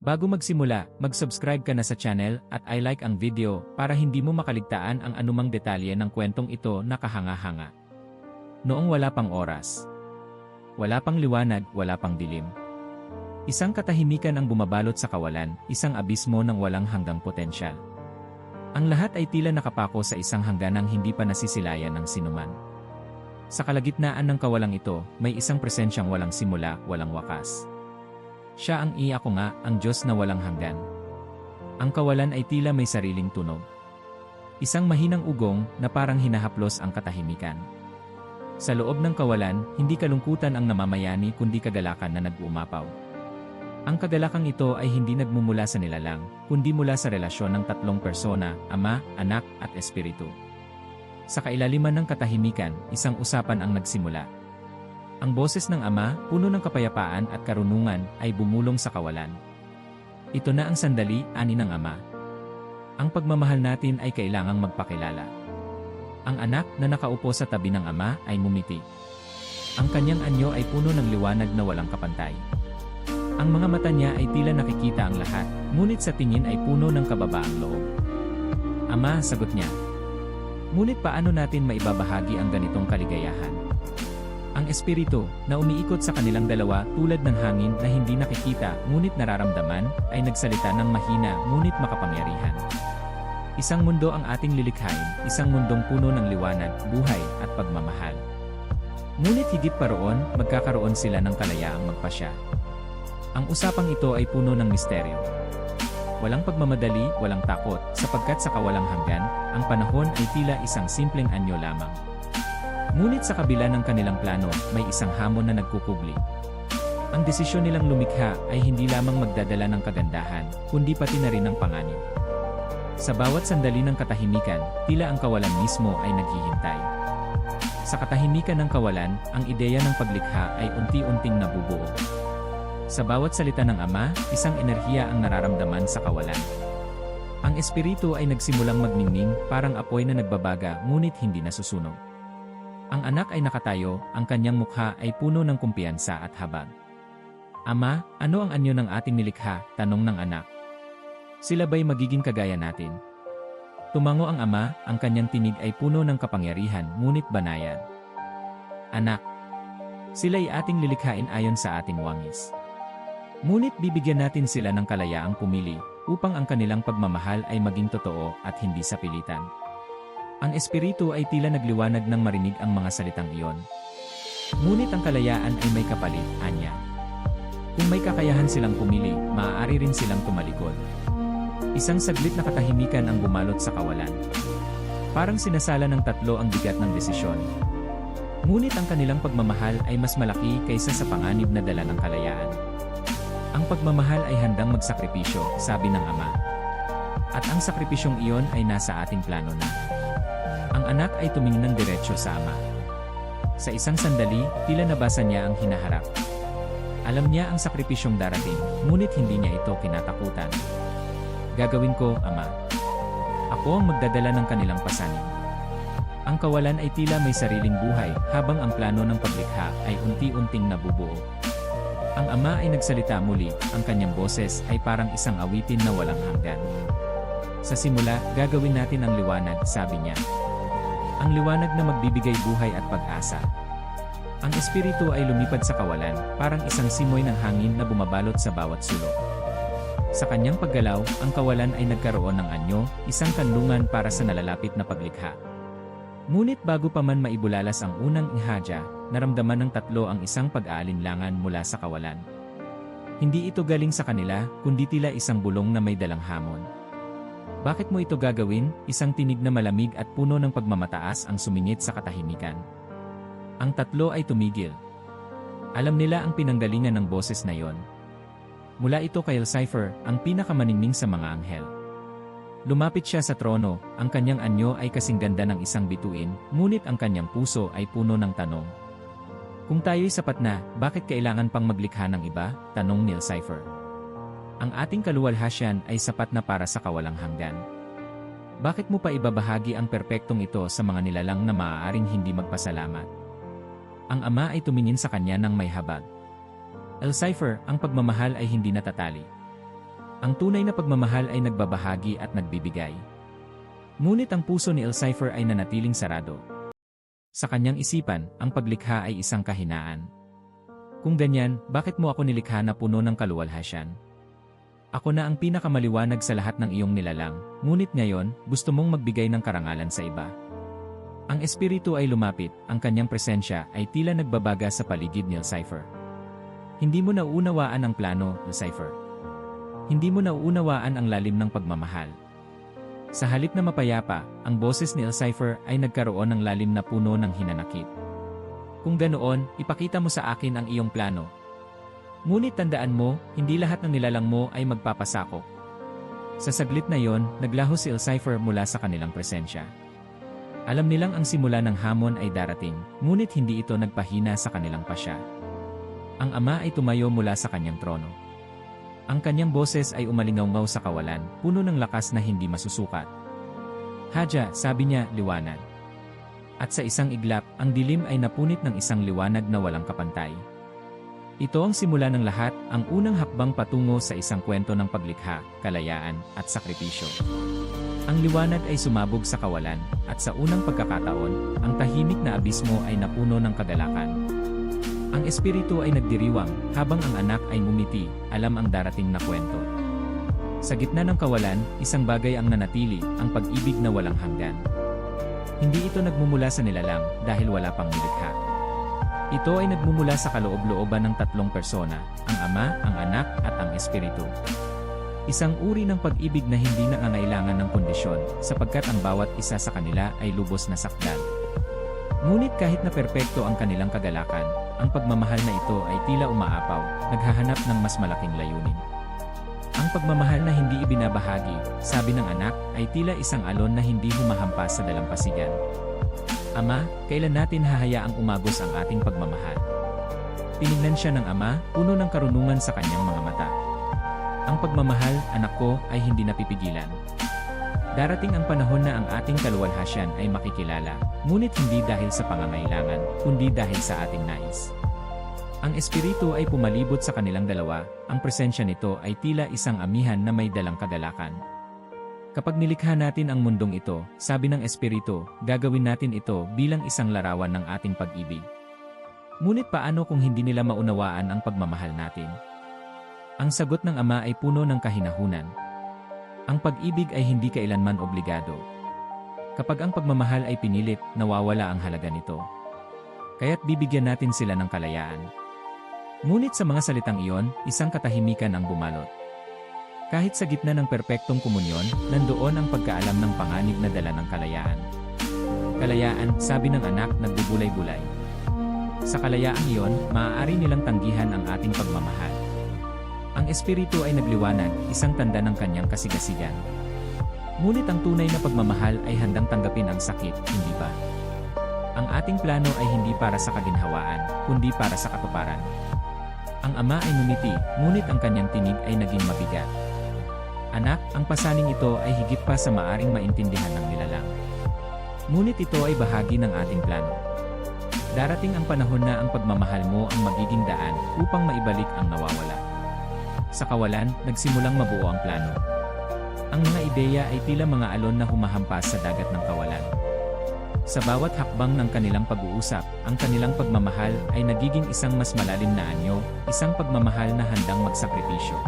Bago magsimula, mag-subscribe ka na sa channel at i-like ang video para hindi mo makaligtaan ang anumang detalye ng kwentong ito na kahanga-hanga. Noong wala pang oras. Wala pang liwanag, wala pang dilim. Isang katahimikan ang bumabalot sa kawalan, isang abismo ng walang hanggang potensyal. Ang lahat ay tila nakapako sa isang hangganang hindi pa nasisilayan ng sinuman. Sa kalagitnaan ng kawalang ito, may isang presensyang walang simula, walang wakas. Siya ang Ako nga, ang Diyos na walang hanggan. Ang kawalan ay tila may sariling tunog. Isang mahinang ugong na parang hinahaplos ang katahimikan. Sa loob ng kawalan, hindi kalungkutan ang namamayani kundi kagalakan na nag-uumapaw. Ang kagalakang ito ay hindi nagmumula sa nilalang, kundi mula sa relasyon ng tatlong persona, Ama, Anak, at Espiritu. Sa kailaliman ng katahimikan, isang usapan ang nagsimula. Ang boses ng Ama, puno ng kapayapaan at karunungan, ay bumulong sa kawalan. Ito na ang sandali, ani ng Ama. Ang pagmamahal natin ay kailangang magpakilala. Ang anak na nakaupo sa tabi ng Ama ay mumiti. Ang kanyang anyo ay puno ng liwanag na walang kapantay. Ang mga mata niya ay tila nakikita ang lahat, ngunit sa tingin ay puno ng kababaang loob. Ama, sagot niya. Ngunit paano natin maibabahagi ang ganitong kaligayahan? Ang espiritu, na umiikot sa kanilang dalawa tulad ng hangin na hindi nakikita ngunit nararamdaman, ay nagsalita ng mahina ngunit makapangyarihan. Isang mundo ang ating lilikhain, isang mundong puno ng liwanag, buhay, at pagmamahal. Ngunit higit pa roon, magkakaroon sila ng kalayaang magpasya. Ang usapang ito ay puno ng misteryo. Walang pagmamadali, walang takot, sapagkat sa kawalang hanggan, ang panahon ay tila isang simpleng anyo lamang. Ngunit sa kabila ng kanilang plano, may isang hamon na nagkukugli. Ang desisyon nilang lumikha ay hindi lamang magdadala ng kagandahan, kundi pati na rin ng panganib. Sa bawat sandali ng katahimikan, tila ang kawalan mismo ay naghihintay. Sa katahimikan ng kawalan, ang ideya ng paglikha ay unti-unting nabubuo. Sa bawat salita ng Ama, isang enerhiya ang nararamdaman sa kawalan. Ang espiritu ay nagsimulang magningning, parang apoy na nagbabaga ngunit hindi nasusunog. Ang anak ay nakatayo, ang kanyang mukha ay puno ng kumpiyansa at habag. Ama, ano ang anyo ng ating nilikha? Tanong ng anak. Sila ba'y magiging kagaya natin? Tumango ang Ama, ang kanyang tinig ay puno ng kapangyarihan ngunit banayad. Anak, sila'y ating lilikhain ayon sa ating wangis. Ngunit bibigyan natin sila ng kalayaang pumili, upang ang kanilang pagmamahal ay maging totoo at hindi sa pilitan. Ang espiritu ay tila nagliwanag nang marinig ang mga salitang iyon. Ngunit ang kalayaan ay may kapalit, anya. Kung may kakayahan silang pumili, maaari rin silang tumalikod. Isang saglit na katahimikan ang bumalot sa kawalan. Parang sinasala ng tatlo ang bigat ng desisyon. Ngunit ang kanilang pagmamahal ay mas malaki kaysa sa panganib na dala ng kalayaan. Ang pagmamahal ay handang magsakripisyo, sabi ng Ama. At ang sakripisyong iyon ay nasa ating plano na. Ang anak ay tumingin ng diretsyo sa Ama. Sa isang sandali, tila nabasa niya ang hinaharap. Alam niya ang sakripisyong darating, ngunit hindi niya ito kinatakutan. Gagawin ko, Ama. Ako ang magdadala ng kanilang pasanin. Ang kawalan ay tila may sariling buhay, habang ang plano ng paglikha ay unti-unting nabubuo. Ang Ama ay nagsalita muli, ang kanyang boses ay parang isang awitin na walang hanggan. Sa simula, gagawin natin ang liwanag, sabi niya. Ang liwanag na magbibigay buhay at pag-asa. Ang espiritu ay lumipad sa kawalan, parang isang simoy ng hangin na bumabalot sa bawat sulok. Sa kanyang paggalaw, ang kawalan ay nagkaroon ng anyo, isang kanlungan para sa nalalapit na paglikha. Ngunit bago pa man maibulalas ang unang ihadya, naramdaman ng tatlo ang isang pag-aalinlangan mula sa kawalan. Hindi ito galing sa kanila, kundi tila isang bulong na may dalang hamon. Bakit mo ito gagawin? Isang tinig na malamig at puno ng pagmamataas ang sumingit sa katahimikan. Ang tatlo ay tumigil. Alam nila ang pinanggalingan ng boses na yon. Mula ito kay Lucifer, ang pinakamaningning sa mga anghel. Lumapit siya sa trono, ang kanyang anyo ay kasing ganda ng isang bituin, ngunit ang kanyang puso ay puno ng tanong. Kung tayo'y sapat na, bakit kailangan pang maglikha ng iba? Tanong ni Lucifer. Ang ating kaluwalhasyan ay sapat na para sa kawalang hanggan. Bakit mo pa ibabahagi ang perpektong ito sa mga nilalang na maaaring hindi magpasalamat? Ang Ama ay tumingin sa kanya ng may habag. Lucifer, ang pagmamahal ay hindi natatali. Ang tunay na pagmamahal ay nagbabahagi at nagbibigay. Ngunit ang puso ni Elcypher ay nanatiling sarado. Sa kanyang isipan, ang paglikha ay isang kahinaan. Kung ganyan, bakit mo ako nilikha na puno ng kaluwalhasyan? Ako na ang pinakamaliwanag sa lahat ng iyong nilalang, ngunit ngayon, gusto mong magbigay ng karangalan sa iba. Ang espiritu ay lumapit, ang kanyang presensya ay tila nagbabaga sa paligid ni Elcypher. Hindi mo nauunawaan ang plano, Elcypher. Hindi mo nauunawaan ang lalim ng pagmamahal. Sa halip na mapayapa, ang boses ni Elcypher ay nagkaroon ng lalim na puno ng hinanakit. Kung ganoon, ipakita mo sa akin ang iyong plano. Ngunit tandaan mo, hindi lahat ng nilalang mo ay magpapasakop. Sa saglit na yon, naglaho si Elcypher mula sa kanilang presensya. Alam nilang ang simula ng hamon ay darating, ngunit hindi ito nagpahina sa kanilang pasya. Ang ama ay tumayo mula sa kanyang trono. Ang kanyang boses ay umalingaw-ngaw sa kawalan, puno ng lakas na hindi masusukat. Hadya, sabi niya, liwanag. At sa isang iglap, ang dilim ay napunit ng isang liwanag na walang kapantay. Ito ang simula ng lahat, ang unang hakbang patungo sa isang kwento ng paglikha, kalayaan, at sakripisyo. Ang liwanag ay sumabog sa kawalan, at sa unang pagkakataon, ang tahimik na abismo ay napuno ng kagalakan. Ang espiritu ay nagdiriwang, habang ang anak ay ngumiti, alam ang darating na kwento. Sa gitna ng kawalan, isang bagay ang nanatili, ang pag-ibig na walang hanggan. Hindi ito nagmumula sa nilalang, dahil wala pang nilikha. Ito ay nagmumula sa kaloob-looban ng tatlong persona, ang ama, ang anak, at ang espiritu. Isang uri ng pag-ibig na hindi nangangailangan ng kondisyon, sapagkat ang bawat isa sa kanila ay lubos na sakdal. Ngunit kahit na perpekto ang kanilang kagalakan, ang pagmamahal na ito ay tila umaapaw, naghahanap ng mas malaking layunin. Ang pagmamahal na hindi ibinabahagi, sabi ng anak, ay tila isang alon na hindi humahampas sa dalampasigan. Ama, kailan natin hahayaang umagos ang ating pagmamahal? Tinignan siya ng ama, puno ng karunungan sa kanyang mga mata. Ang pagmamahal, anak ko, ay hindi napipigilan. Darating ang panahon na ang ating kaluwalhasyan ay makikilala, ngunit hindi dahil sa pangangailangan, kundi dahil sa ating nais. Ang espiritu ay pumalibot sa kanilang dalawa, ang presensya nito ay tila isang amihan na may dalang kagalakan. Kapag nilikha natin ang mundong ito, sabi ng espiritu, gagawin natin ito bilang isang larawan ng ating pag-ibig. Ngunit paano kung hindi nila maunawaan ang pagmamahal natin? Ang sagot ng ama ay puno ng kahinahunan. Ang pag-ibig ay hindi kailanman obligado. Kapag ang pagmamahal ay pinilit, nawawala ang halaga nito. Kaya't bibigyan natin sila ng kalayaan. Ngunit sa mga salitang iyon, isang katahimikan ang bumalot. Kahit sa gitna ng perpektong komunyon, nandoon ang pagkaalam ng panganib na dala ng kalayaan. Kalayaan, sabi ng anak, nagbubulay-bulay. Sa kalayaang iyon, maaari nilang tanggihan ang ating pagmamahal. Ang espiritu ay nagliwanag, isang tanda ng kanyang kasigasigan. Ngunit ang tunay na pagmamahal ay handang tanggapin ang sakit, hindi ba? Ang ating plano ay hindi para sa kaginhawaan, kundi para sa katuparan. Ang ama ay ngumiti, ngunit ang kanyang tinig ay naging mabigat. Anak, ang pasaning ito ay higit pa sa maaring maintindihan ng nilalang. Ngunit ito ay bahagi ng ating plano. Darating ang panahon na ang pagmamahal mo ang magiging daan upang maibalik ang nawawala. Sa kawalan, nagsimulang mabuo ang plano. Ang mga ideya ay tila mga alon na humahampas sa dagat ng kawalan. Sa bawat hakbang ng kanilang pag-uusap, ang kanilang pagmamahal ay nagiging isang mas malalim na anyo, isang pagmamahal na handang magsakripisyo.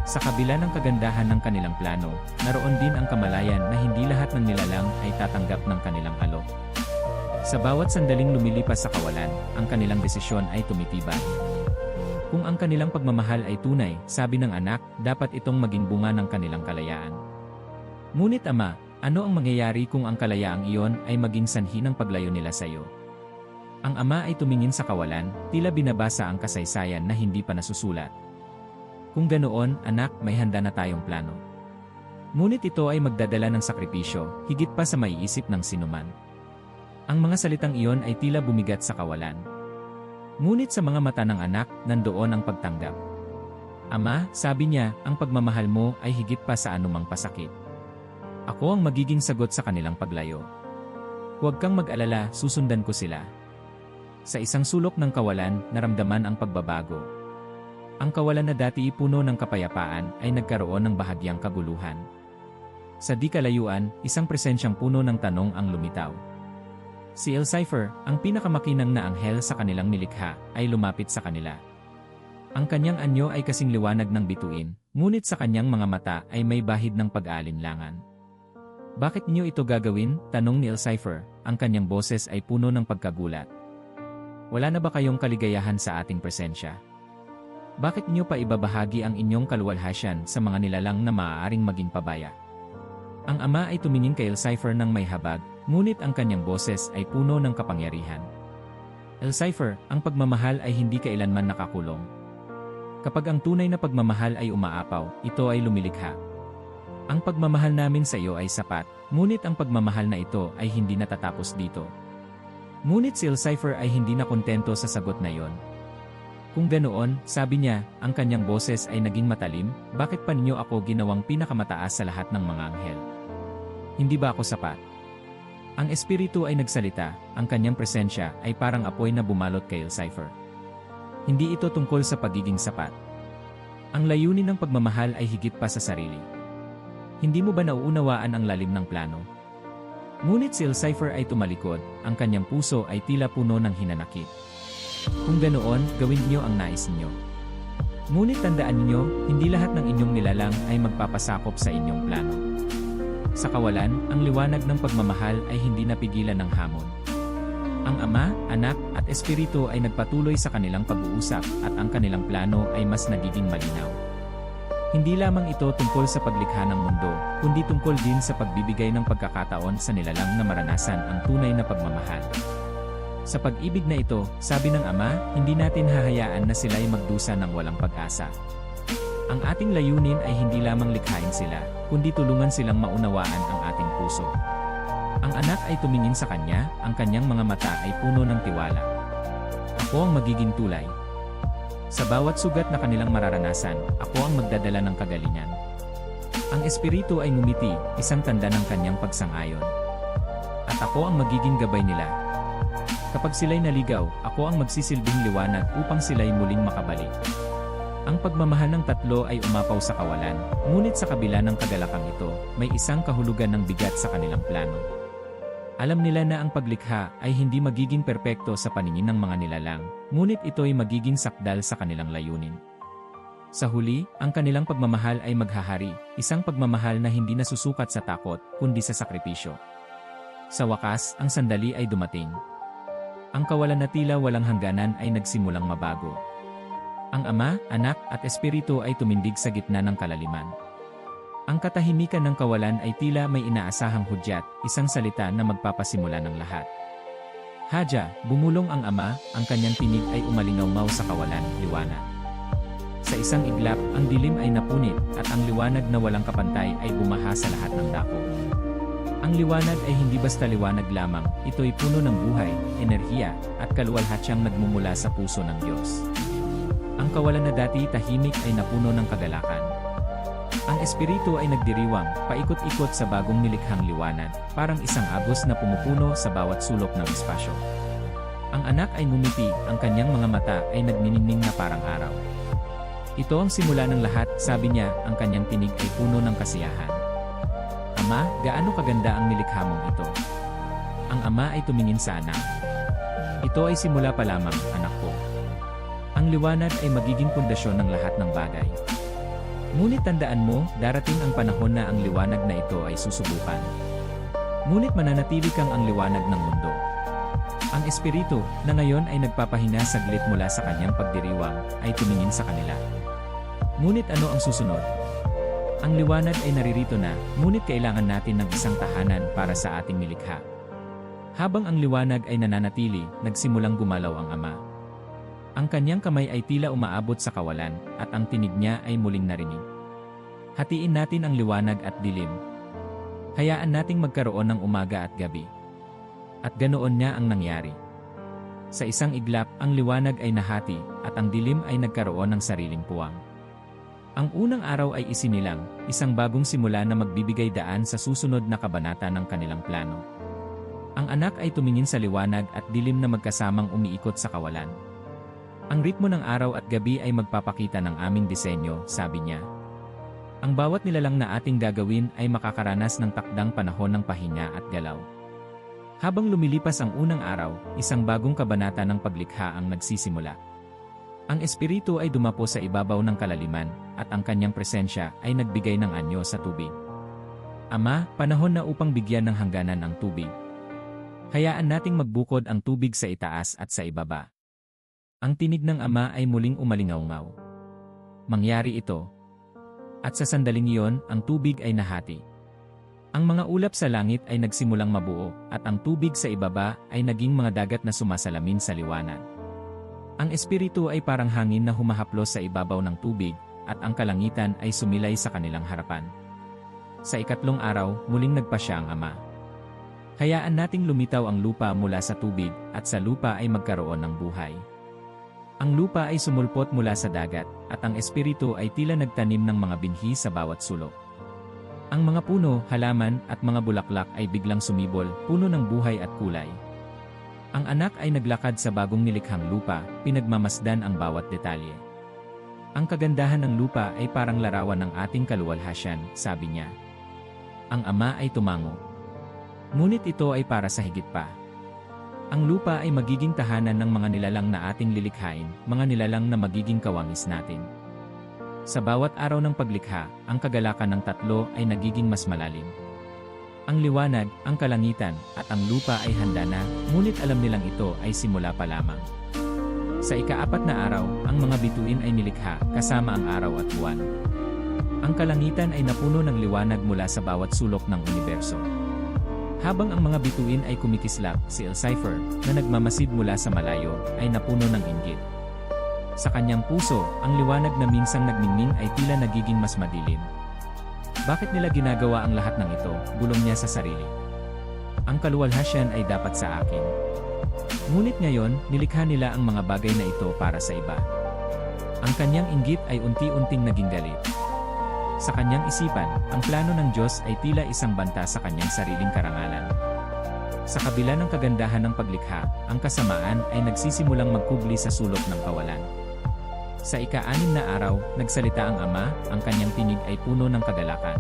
Sa kabila ng kagandahan ng kanilang plano, naroon din ang kamalayan na hindi lahat ng nilalang ay tatanggap ng kanilang alok. Sa bawat sandaling lumilipas sa kawalan, ang kanilang desisyon ay tumitibay. Kung ang kanilang pagmamahal ay tunay, sabi ng anak, dapat itong maging bunga ng kanilang kalayaan. Ngunit ama, ano ang mangyayari kung ang kalayaang iyon ay maging sanhi ng paglayo nila sa iyo? Ang ama ay tumingin sa kawalan, tila binabasa ang kasaysayan na hindi pa nasusulat. Kung ganoon, anak, may handa na tayong plano. Ngunit ito ay magdadala ng sakripisyo, higit pa sa maiisip ng sinuman. Ang mga salitang iyon ay tila bumigat sa kawalan. Ngunit sa mga mata ng anak, nandoon ang pagtanggap. Ama, sabi niya, ang pagmamahal mo ay higit pa sa anumang pasakit. Ako ang magiging sagot sa kanilang paglayo. Huwag kang mag-alala, susundan ko sila. Sa isang sulok ng kawalan, naramdaman ang pagbabago. Ang kawalan na dati puno ng kapayapaan ay nagkaroon ng bahagyang kaguluhan. Sa di kalayuan, isang presensyang puno ng tanong ang lumitaw. Si Lucifer, ang pinakamakinang na anghel sa kanilang nilikha, ay lumapit sa kanila. Ang kanyang anyo ay kasing liwanag ng bituin, ngunit sa kanyang mga mata ay may bahid ng pag-aalinlangan. Bakit niyo ito gagawin? Tanong ni Lucifer, ang kanyang boses ay puno ng pagkagulat. Wala na ba kayong kaligayahan sa ating presensya? Bakit niyo pa ibabahagi ang inyong kaluwalhasyan sa mga nilalang na maaaring maging pabaya? Ang ama ay tumingin kay Lucifer ng may habag, ngunit ang kanyang boses ay puno ng kapangyarihan. Lucifer, ang pagmamahal ay hindi kailanman nakakulong. Kapag ang tunay na pagmamahal ay umaapaw, ito ay lumilikha. Ang pagmamahal namin sa iyo ay sapat, ngunit ang pagmamahal na ito ay hindi natatapos dito. Ngunit si Lucifer ay hindi na kontento sa sagot na iyon. Kung ganoon, sabi niya, ang kanyang boses ay naging matalim, bakit pa ninyo ako ginawang pinakamataas sa lahat ng mga anghel? Hindi ba ako sapat? Ang espiritu ay nagsalita, ang kanyang presensya ay parang apoy na bumalot kay Lucifer. Hindi ito tungkol sa pagiging sapat. Ang layunin ng pagmamahal ay higit pa sa sarili. Hindi mo ba nauunawaan ang lalim ng plano? Ngunit si Lucifer ay tumalikod, ang kanyang puso ay tila puno ng hinanakit. Kung ganoon, gawin niyo ang nais niyo. Ngunit tandaan niyo, hindi lahat ng inyong nilalang ay magpapasakop sa inyong plano. Sa kawalan, ang liwanag ng pagmamahal ay hindi napigilan ng hamon. Ang Ama, Anak, at Espiritu ay nagpatuloy sa kanilang pag-uusap at ang kanilang plano ay mas nagiging malinaw. Hindi lamang ito tungkol sa paglikha ng mundo, kundi tungkol din sa pagbibigay ng pagkakataon sa nilalang na maranasan ang tunay na pagmamahal. Sa pag-ibig na ito, sabi ng Ama, hindi natin hahayaan na sila ay magdusa ng walang pag-asa. Ang ating layunin ay hindi lamang likhain sila, kundi tulungan silang maunawaan ang ating puso. Ang anak ay tumingin sa kanya, ang kanyang mga mata ay puno ng tiwala. Ako ang magiging tulay. Sa bawat sugat na kanilang mararanasan, ako ang magdadala ng kagalingan. Ang espiritu ay ngumiti, isang tanda ng kanyang pagsang-ayon. At ako ang magiging gabay nila. Kapag sila'y naligaw, ako ang magsisilbing liwanag upang sila'y muling makabalik. Ang pagmamahal ng tatlo ay umapaw sa kawalan, ngunit sa kabila ng kagalakang ito, may isang kahulugan ng bigat sa kanilang plano. Alam nila na ang paglikha ay hindi magiging perpekto sa paningin ng mga nilalang, ngunit ito ay magiging sakdal sa kanilang layunin. Sa huli, ang kanilang pagmamahal ay maghahari, isang pagmamahal na hindi nasusukat sa takot, kundi sa sakripisyo. Sa wakas, ang sandali ay dumating. Ang kawalan na tila walang hangganan ay nagsimulang mabago. Ang Ama, Anak, at Espiritu ay tumindig sa gitna ng kalaliman. Ang katahimikan ng kawalan ay tila may inaasahang hudyat, isang salita na magpapasimula ng lahat. Hadya, bumulong ang Ama, ang kanyang tinig ay umalingaw sa kawalan, liwanag. Sa isang iglap, ang dilim ay napunit, at ang liwanag na walang kapantay ay bumaha sa lahat ng dako. Ang liwanag ay hindi basta liwanag lamang, ito'y puno ng buhay, enerhiya, at kaluwalhatiang nagmumula sa puso ng Diyos. Ang kawalan na dati tahimik ay napuno ng kagalakan. Ang espiritu ay nagdiriwang, paikot-ikot sa bagong nilikhang liwanag, parang isang agos na pumupuno sa bawat sulok ng espasyo. Ang anak ay ngumiti, ang kanyang mga mata ay nagniningning na parang araw. Ito ang simula ng lahat, sabi niya, ang kanyang tinig ay puno ng kasiyahan. Ama, gaano kaganda ang nilikha mong ito. Ang Ama ay tumingin sa anak. Ito ay simula pa lamang, anak ko. Ang liwanag ay magiging pundasyon ng lahat ng bagay. Ngunit tandaan mo, darating ang panahon na ang liwanag na ito ay susubukan. Ngunit mananatili kang ang liwanag ng mundo. Ang espiritu, na ngayon ay nagpapahinga saglit mula sa kanyang pagdiriwang, ay tumingin sa kanila. Ngunit ano ang susunod? Ang liwanag ay naririto na, ngunit kailangan natin ng isang tahanan para sa ating nilikha. Habang ang liwanag ay nananatili, nagsimulang gumalaw ang Ama. Ang kanyang kamay ay tila umaabot sa kawalan, at ang tinig niya ay muling narinig. Hatiin natin ang liwanag at dilim. Hayaan nating magkaroon ng umaga at gabi. At ganoon niya ang nangyari. Sa isang iglap, ang liwanag ay nahati, at ang dilim ay nagkaroon ng sariling puwang. Ang unang araw ay isinilang, isang bagong simula na magbibigay daan sa susunod na kabanata ng kanilang plano. Ang anak ay tumingin sa liwanag at dilim na magkasamang umiikot sa kawalan. Ang ritmo ng araw at gabi ay magpapakita ng aming disenyo, sabi niya. Ang bawat nilalang na ating gagawin ay makakaranas ng takdang panahon ng pahinga at galaw. Habang lumilipas ang unang araw, isang bagong kabanata ng paglikha ang nagsisimula. Ang espiritu ay dumapo sa ibabaw ng kalaliman, at ang kanyang presensya ay nagbigay ng anyo sa tubig. Ama, panahon na upang bigyan ng hangganan ang tubig. Hayaan nating magbukod ang tubig sa itaas at sa ibaba. Ang tinig ng Ama ay muling umalingaw-ngaw. Mangyari ito. At sa sandaling iyon, ang tubig ay nahati. Ang mga ulap sa langit ay nagsimulang mabuo, at ang tubig sa ibaba ay naging mga dagat na sumasalamin sa liwanag. Ang espiritu ay parang hangin na humahaplos sa ibabaw ng tubig, at ang kalangitan ay sumilay sa kanilang harapan. Sa ikatlong araw, muling nagpasya ang Ama. Hayaan nating lumitaw ang lupa mula sa tubig, at sa lupa ay magkaroon ng buhay. Ang lupa ay sumulpot mula sa dagat, at ang espiritu ay tila nagtanim ng mga binhi sa bawat sulok. Ang mga puno, halaman, at mga bulaklak ay biglang sumibol, puno ng buhay at kulay. Ang anak ay naglakad sa bagong nilikhang lupa, pinagmamasdan ang bawat detalye. Ang kagandahan ng lupa ay parang larawan ng ating kaluwalhasyan, sabi niya. Ang Ama ay tumango. Ngunit ito ay para sa higit pa. Ang lupa ay magiging tahanan ng mga nilalang na ating lilikhain, mga nilalang na magiging kawangis natin. Sa bawat araw ng paglikha, ang kagalakan ng tatlo ay nagiging mas malalim. Ang liwanag, ang kalangitan, at ang lupa ay handa na, ngunit alam nilang ito ay simula pa lamang. Sa ika-4 na araw, ang mga bituin ay nilikha, kasama ang araw at buwan. Ang kalangitan ay napuno ng liwanag mula sa bawat sulok ng universo. Habang ang mga bituin ay kumikislap, si Lucifer, na nagmamasid mula sa malayo, ay napuno ng inggit. Sa kanyang puso, ang liwanag na minsang nagmingming ay tila nagiging mas madilim. Bakit nila ginagawa ang lahat ng ito? Bulong niya sa sarili. Ang kaluwalhasyan ay dapat sa akin. Ngunit ngayon, nilikha nila ang mga bagay na ito para sa iba. Ang kanyang inggit ay unti-unting naging galit. Sa kanyang isipan, ang plano ng Diyos ay tila isang banta sa kanyang sariling karangalan. Sa kabila ng kagandahan ng paglikha, ang kasamaan ay nagsisimulang magkubli sa sulok ng kawalan. Sa ika-6 na araw, nagsalita ang Ama, ang kanyang tinig ay puno ng kagalakan.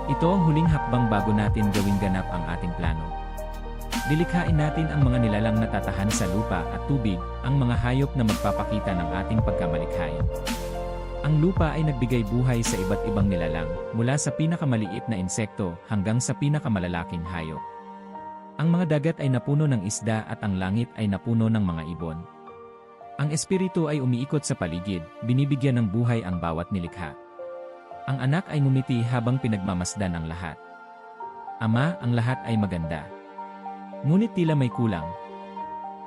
Ito ang huling hakbang bago natin gawing ganap ang ating plano. Dilikhain natin ang mga nilalang natatahan sa lupa at tubig, ang mga hayop na magpapakita ng ating pagkamalikhain. Ang lupa ay nagbigay buhay sa iba't ibang nilalang, mula sa pinakamaliit na insekto hanggang sa pinakamalalaking hayop. Ang mga dagat ay napuno ng isda at ang langit ay napuno ng mga ibon. Ang espiritu ay umiikot sa paligid, binibigyan ng buhay ang bawat nilikha. Ang anak ay ngumiti habang pinagmamasdan ang lahat. Ama, ang lahat ay maganda. Ngunit tila may kulang.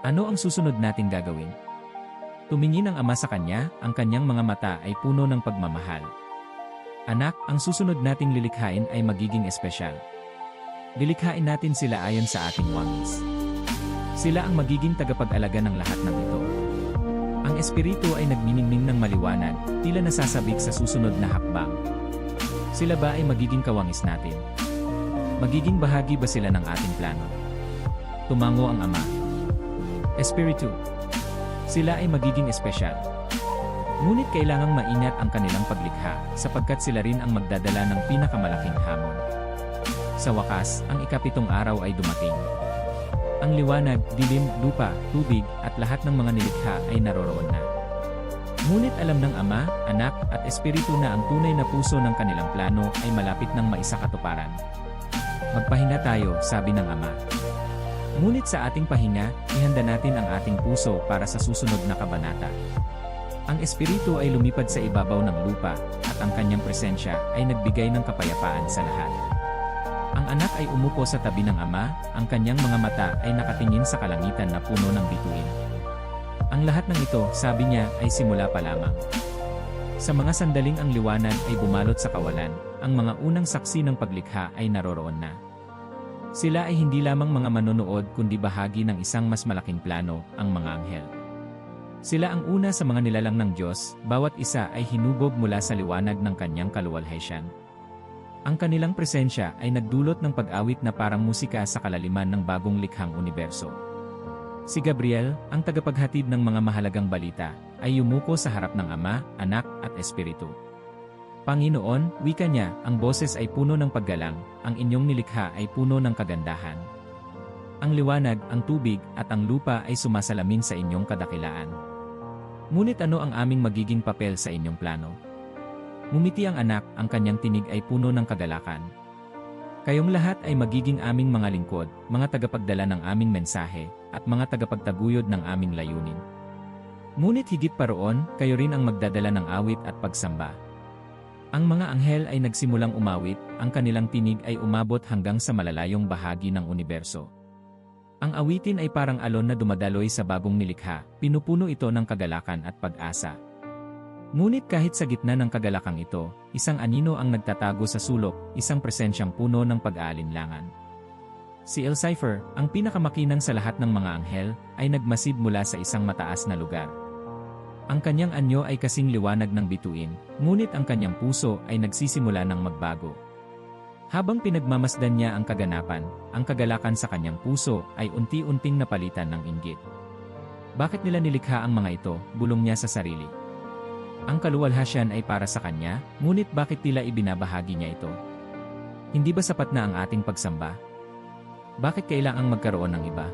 Ano ang susunod nating gagawin? Tumingin ang Ama sa kanya, ang kanyang mga mata ay puno ng pagmamahal. Anak, ang susunod nating lilikhain ay magiging espesyal. Lilikhain natin sila ayon sa ating wangis. Sila ang magiging tagapag-alaga ng lahat ng ito. Ang espiritu ay nagniningning ng maliwanag, tila nasasabik sa susunod na hakbang. Sila ba ay magiging kawangis natin? Magiging bahagi ba sila ng ating plano? Tumango ang Ama. Espiritu. Sila ay magiging espesyal. Ngunit kailangang maingat ang kanilang paglikha, sapagkat sila rin ang magdadala ng pinakamalaking hamon. Sa wakas, ang ika-7 araw ay dumating. Ang liwanag, dilim, lupa, tubig, at lahat ng mga nilikha ay naroroon na. Ngunit alam ng Ama, Anak, at Espiritu na ang tunay na puso ng kanilang plano ay malapit ng maisakatuparan. Magpahinga tayo, sabi ng Ama. Ngunit sa ating pahinga, ihanda natin ang ating puso para sa susunod na kabanata. Ang espiritu ay lumipad sa ibabaw ng lupa, at ang kanyang presensya ay nagbigay ng kapayapaan sa lahat. Ang anak ay umupo sa tabi ng Ama, ang kanyang mga mata ay nakatingin sa kalangitan na puno ng bituin. Ang lahat ng ito, sabi niya, ay simula pa lamang. Sa mga sandaling ang liwanag ay bumalot sa kawalan, ang mga unang saksi ng paglikha ay naroroon na. Sila ay hindi lamang mga manonood kundi bahagi ng isang mas malaking plano, ang mga anghel. Sila ang una sa mga nilalang ng Diyos, bawat isa ay hinubog mula sa liwanag ng kanyang kaluwalhatian. Ang kanilang presensya ay nagdulot ng pag-awit na parang musika sa kalaliman ng bagong likhang universo. Si Gabriel, ang tagapaghatid ng mga mahalagang balita, ay yumuko sa harap ng Ama, Anak, at Espiritu. Panginoon, wika niya, ang boses ay puno ng paggalang, ang inyong nilikha ay puno ng kagandahan. Ang liwanag, ang tubig, at ang lupa ay sumasalamin sa inyong kadakilaan. Ngunit ano ang aming magiging papel sa inyong plano? Ngumiti ang anak, ang kanyang tinig ay puno ng kagalakan. Kayong lahat ay magiging aming mga lingkod, mga tagapagdala ng aming mensahe, at mga tagapagtaguyod ng aming layunin. Ngunit higit pa roon, kayo rin ang magdadala ng awit at pagsamba. Ang mga anghel ay nagsimulang umawit, ang kanilang tinig ay umabot hanggang sa malalayong bahagi ng universo. Ang awitin ay parang alon na dumadaloy sa bagong nilikha, pinupuno ito ng kagalakan at pag-asa. Ngunit kahit sa gitna ng kagalakang ito, isang anino ang nagtatago sa sulok, isang presensyang puno ng pag-aalinlangan. Si Lucifer, ang pinakamakinang sa lahat ng mga anghel, ay nagmasid mula sa isang mataas na lugar. Ang kanyang anyo ay kasing liwanag ng bituin, ngunit ang kanyang puso ay nagsisimula ng magbago. Habang pinagmamasdan niya ang kaganapan, ang kagalakan sa kanyang puso ay unti-unting napalitan ng inggit. Bakit nila nilikha ang mga ito? Bulong niya sa sarili. Ang kaluwalhatian ay para sa kanya, ngunit bakit tila ibinabahagi niya ito? Hindi ba sapat na ang ating pagsamba? Bakit kailangang magkaroon ng iba?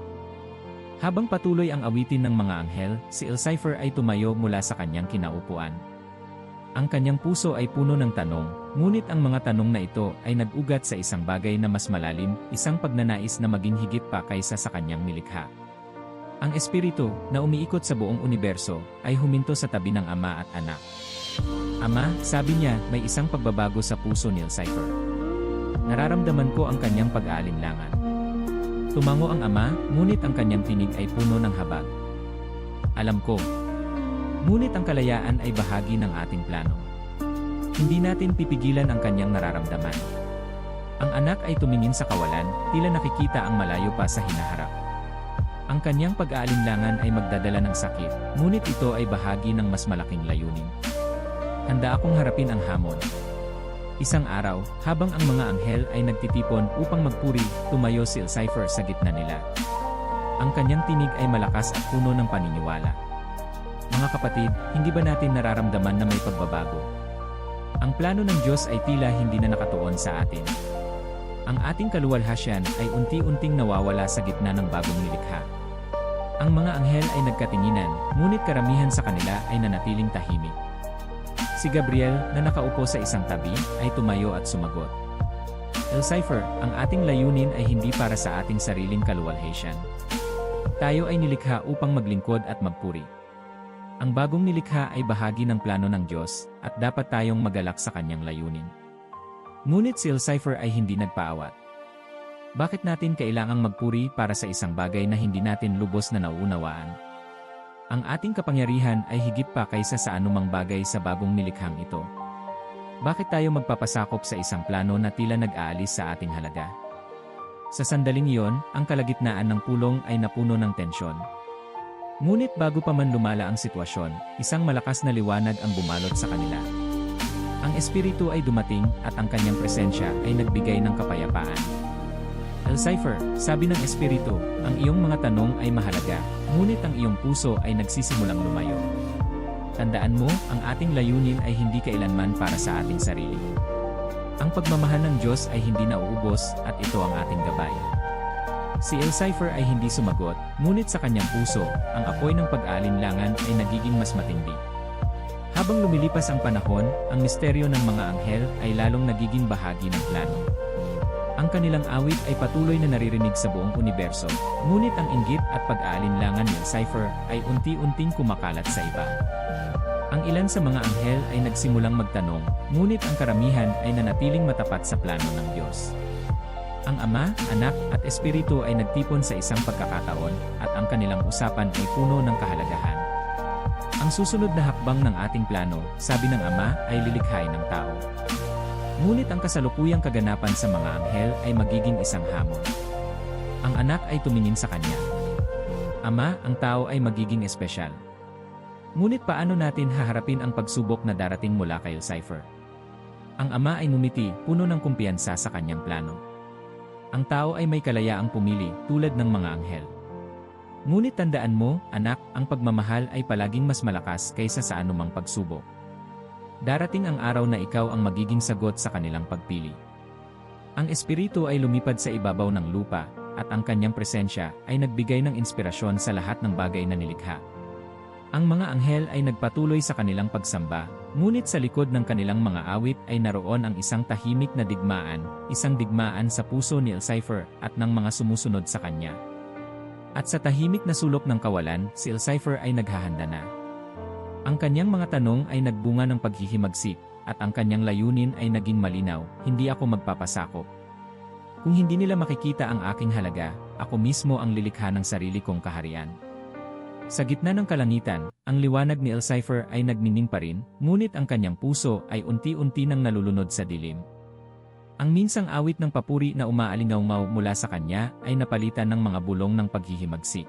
Habang patuloy ang awitin ng mga anghel, si Lucifer ay tumayo mula sa kanyang kinaupuan. Ang kanyang puso ay puno ng tanong, ngunit ang mga tanong na ito ay nag-ugat sa isang bagay na mas malalim, isang pagnanais na maging higit pa kaysa sa kanyang nilikha. Ang Espiritu, na umiikot sa buong universo, ay huminto sa tabi ng Ama at Anak. Ama, sabi niya, may isang pagbabago sa puso ni Lucifer. Nararamdaman ko ang kanyang pag-aalinlangan. Tumango ang Ama, ngunit ang kanyang tinig ay puno ng habag. Alam ko. Ngunit ang kalayaan ay bahagi ng ating plano. Hindi natin pipigilan ang kanyang nararamdaman. Ang anak ay tumingin sa kawalan, tila nakikita ang malayo pa sa hinaharap. Ang kanyang pag-aalinlangan ay magdadala ng sakit, ngunit ito ay bahagi ng mas malaking layunin. Handa akong harapin ang hamon. Isang araw, habang ang mga anghel ay nagtitipon upang magpuri, tumayo si Lucifer sa gitna nila. Ang kanyang tinig ay malakas at puno ng paniniwala. Mga kapatid, hindi ba natin nararamdaman na may pagbabago? Ang plano ng Diyos ay tila hindi na nakatuon sa atin. Ang ating kaluwalhatian ay unti-unting nawawala sa gitna ng bagong nilikha. Ang mga anghel ay nagkatinginan, ngunit karamihan sa kanila ay nanatiling tahimik. Si Gabriel, na nakaupo sa isang tabi, ay tumayo at sumagot. Lucifer, ang ating layunin ay hindi para sa ating sariling kaluwalhatian. Tayo ay nilikha upang maglingkod at magpuri. Ang bagong nilikha ay bahagi ng plano ng Diyos, at dapat tayong magalak sa kanyang layunin. Ngunit si Lucifer ay hindi nagpaawat. Bakit natin kailangang magpuri para sa isang bagay na hindi natin lubos na nauunawaan? Ang ating kapangyarihan ay higit pa kaysa sa anumang bagay sa bagong nilikhang ito. Bakit tayo magpapasakop sa isang plano na tila nag-aalis sa ating halaga? Sa sandaling iyon, ang kalagitnaan ng pulong ay napuno ng tensyon. Ngunit bago pa man lumala ang sitwasyon, isang malakas na liwanag ang bumalot sa kanila. Ang Espiritu ay dumating at ang kanyang presensya ay nagbigay ng kapayapaan. Lucifer, sabi ng Espiritu, ang iyong mga tanong ay mahalaga, ngunit ang iyong puso ay nagsisimulang lumayo. Tandaan mo, ang ating layunin ay hindi kailanman para sa ating sarili. Ang pagmamahal ng Diyos ay hindi nauubos at ito ang ating gabay. Si Lucifer ay hindi sumagot, ngunit sa kanyang puso, ang apoy ng pag-aalinlangan ay nagiging mas matindi. Habang lumilipas ang panahon, ang misteryo ng mga anghel ay lalong nagiging bahagi ng plano. Ang kanilang awit ay patuloy na naririnig sa buong universo, ngunit ang inggit at pag-aalinlangan ni Lucifer ay unti-unting kumakalat sa iba. Ang ilan sa mga anghel ay nagsimulang magtanong, ngunit ang karamihan ay nanatiling matapat sa plano ng Diyos. Ang Ama, Anak at Espiritu ay nagtipon sa isang pagkakataon at ang kanilang usapan ay puno ng kahalagahan. Ang susunod na hakbang ng ating plano, sabi ng Ama, ay lilikhain ng tao. Ngunit ang kasalukuyang kaganapan sa mga anghel ay magiging isang hamon. Ang anak ay tumingin sa kanya. Ama, ang tao ay magiging espesyal. Ngunit paano natin haharapin ang pagsubok na darating mula kay Lucifer? Ang ama ay ngumiti, puno ng kumpiyansa sa kanyang plano. Ang tao ay may kalayaang pumili, tulad ng mga anghel. Ngunit tandaan mo, anak, ang pagmamahal ay palaging mas malakas kaysa sa anumang pagsubok. Darating ang araw na ikaw ang magiging sagot sa kanilang pagpili. Ang Espiritu ay lumipad sa ibabaw ng lupa, at ang kanyang presensya ay nagbigay ng inspirasyon sa lahat ng bagay na nilikha. Ang mga anghel ay nagpatuloy sa kanilang pagsamba, ngunit sa likod ng kanilang mga awit ay naroon ang isang tahimik na digmaan, isang digmaan sa puso ni Elcipher at ng mga sumusunod sa kanya. At sa tahimik na sulok ng kawalan, si Elcipher ay naghahanda na. Ang kanyang mga tanong ay nagbunga ng paghihimagsik, at ang kanyang layunin ay naging malinaw, hindi ako magpapasakop. Kung hindi nila makikita ang aking halaga, ako mismo ang lilikha ng sarili kong kaharian. Sa gitna ng kalangitan, ang liwanag ni Elcipher ay nagnining pa rin, ngunit ang kanyang puso ay unti-unti nang nalulunod sa dilim. Ang minsang awit ng papuri na umaalingaw mula sa kanya ay napalitan ng mga bulong ng paghihimagsik.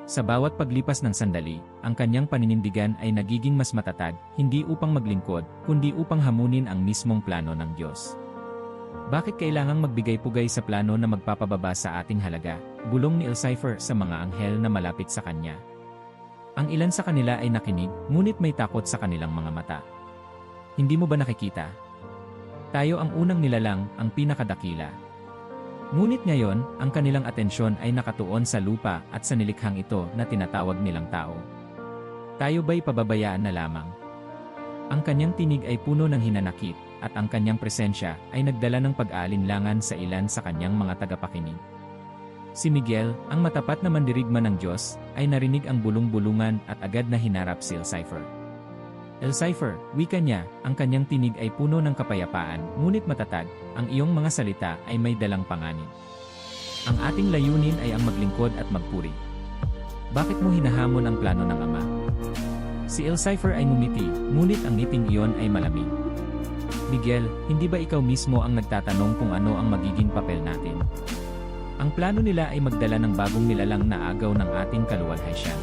Sa bawat paglipas ng sandali, ang kanyang paninindigan ay nagiging mas matatag, hindi upang maglingkod, kundi upang hamunin ang mismong plano ng Diyos. Bakit kailangang magbigay-pugay sa plano na magpapababa sa ating halaga? Bulong ni Elcipher sa mga anghel na malapit sa kanya. Ang ilan sa kanila ay nakinig, ngunit may takot sa kanilang mga mata. Hindi mo ba nakikita? Tayo ang unang nilalang, ang pinakadakila. Ngunit ngayon, ang kanilang atensyon ay nakatuon sa lupa at sa nilikhang ito na tinatawag nilang tao. Tayo ba'y pababayaan na lamang? Ang kanyang tinig ay puno ng hinanakit, at ang kanyang presensya ay nagdala ng pag-aalinlangan sa ilan sa kanyang mga tagapakinig. Si Miguel, ang matapat na mandirigma ng Diyos, ay narinig ang bulong-bulungan at agad na hinarap si Elcipher. Elcipher, wika niya, ang kanyang tinig ay puno ng kapayapaan, ngunit matatag, ang iyong mga salita ay may dalang panganib. Ang ating layunin ay ang maglingkod at magpuri. Bakit mo hinahamon ang plano ng Ama? Si Elcipher ay ngumiti, ngunit ang ngiting iyon ay malamig. Miguel, hindi ba ikaw mismo ang nagtatanong kung ano ang magiging papel natin? Ang plano nila ay magdala ng bagong nilalang na agaw ng ating kaluwalhatian.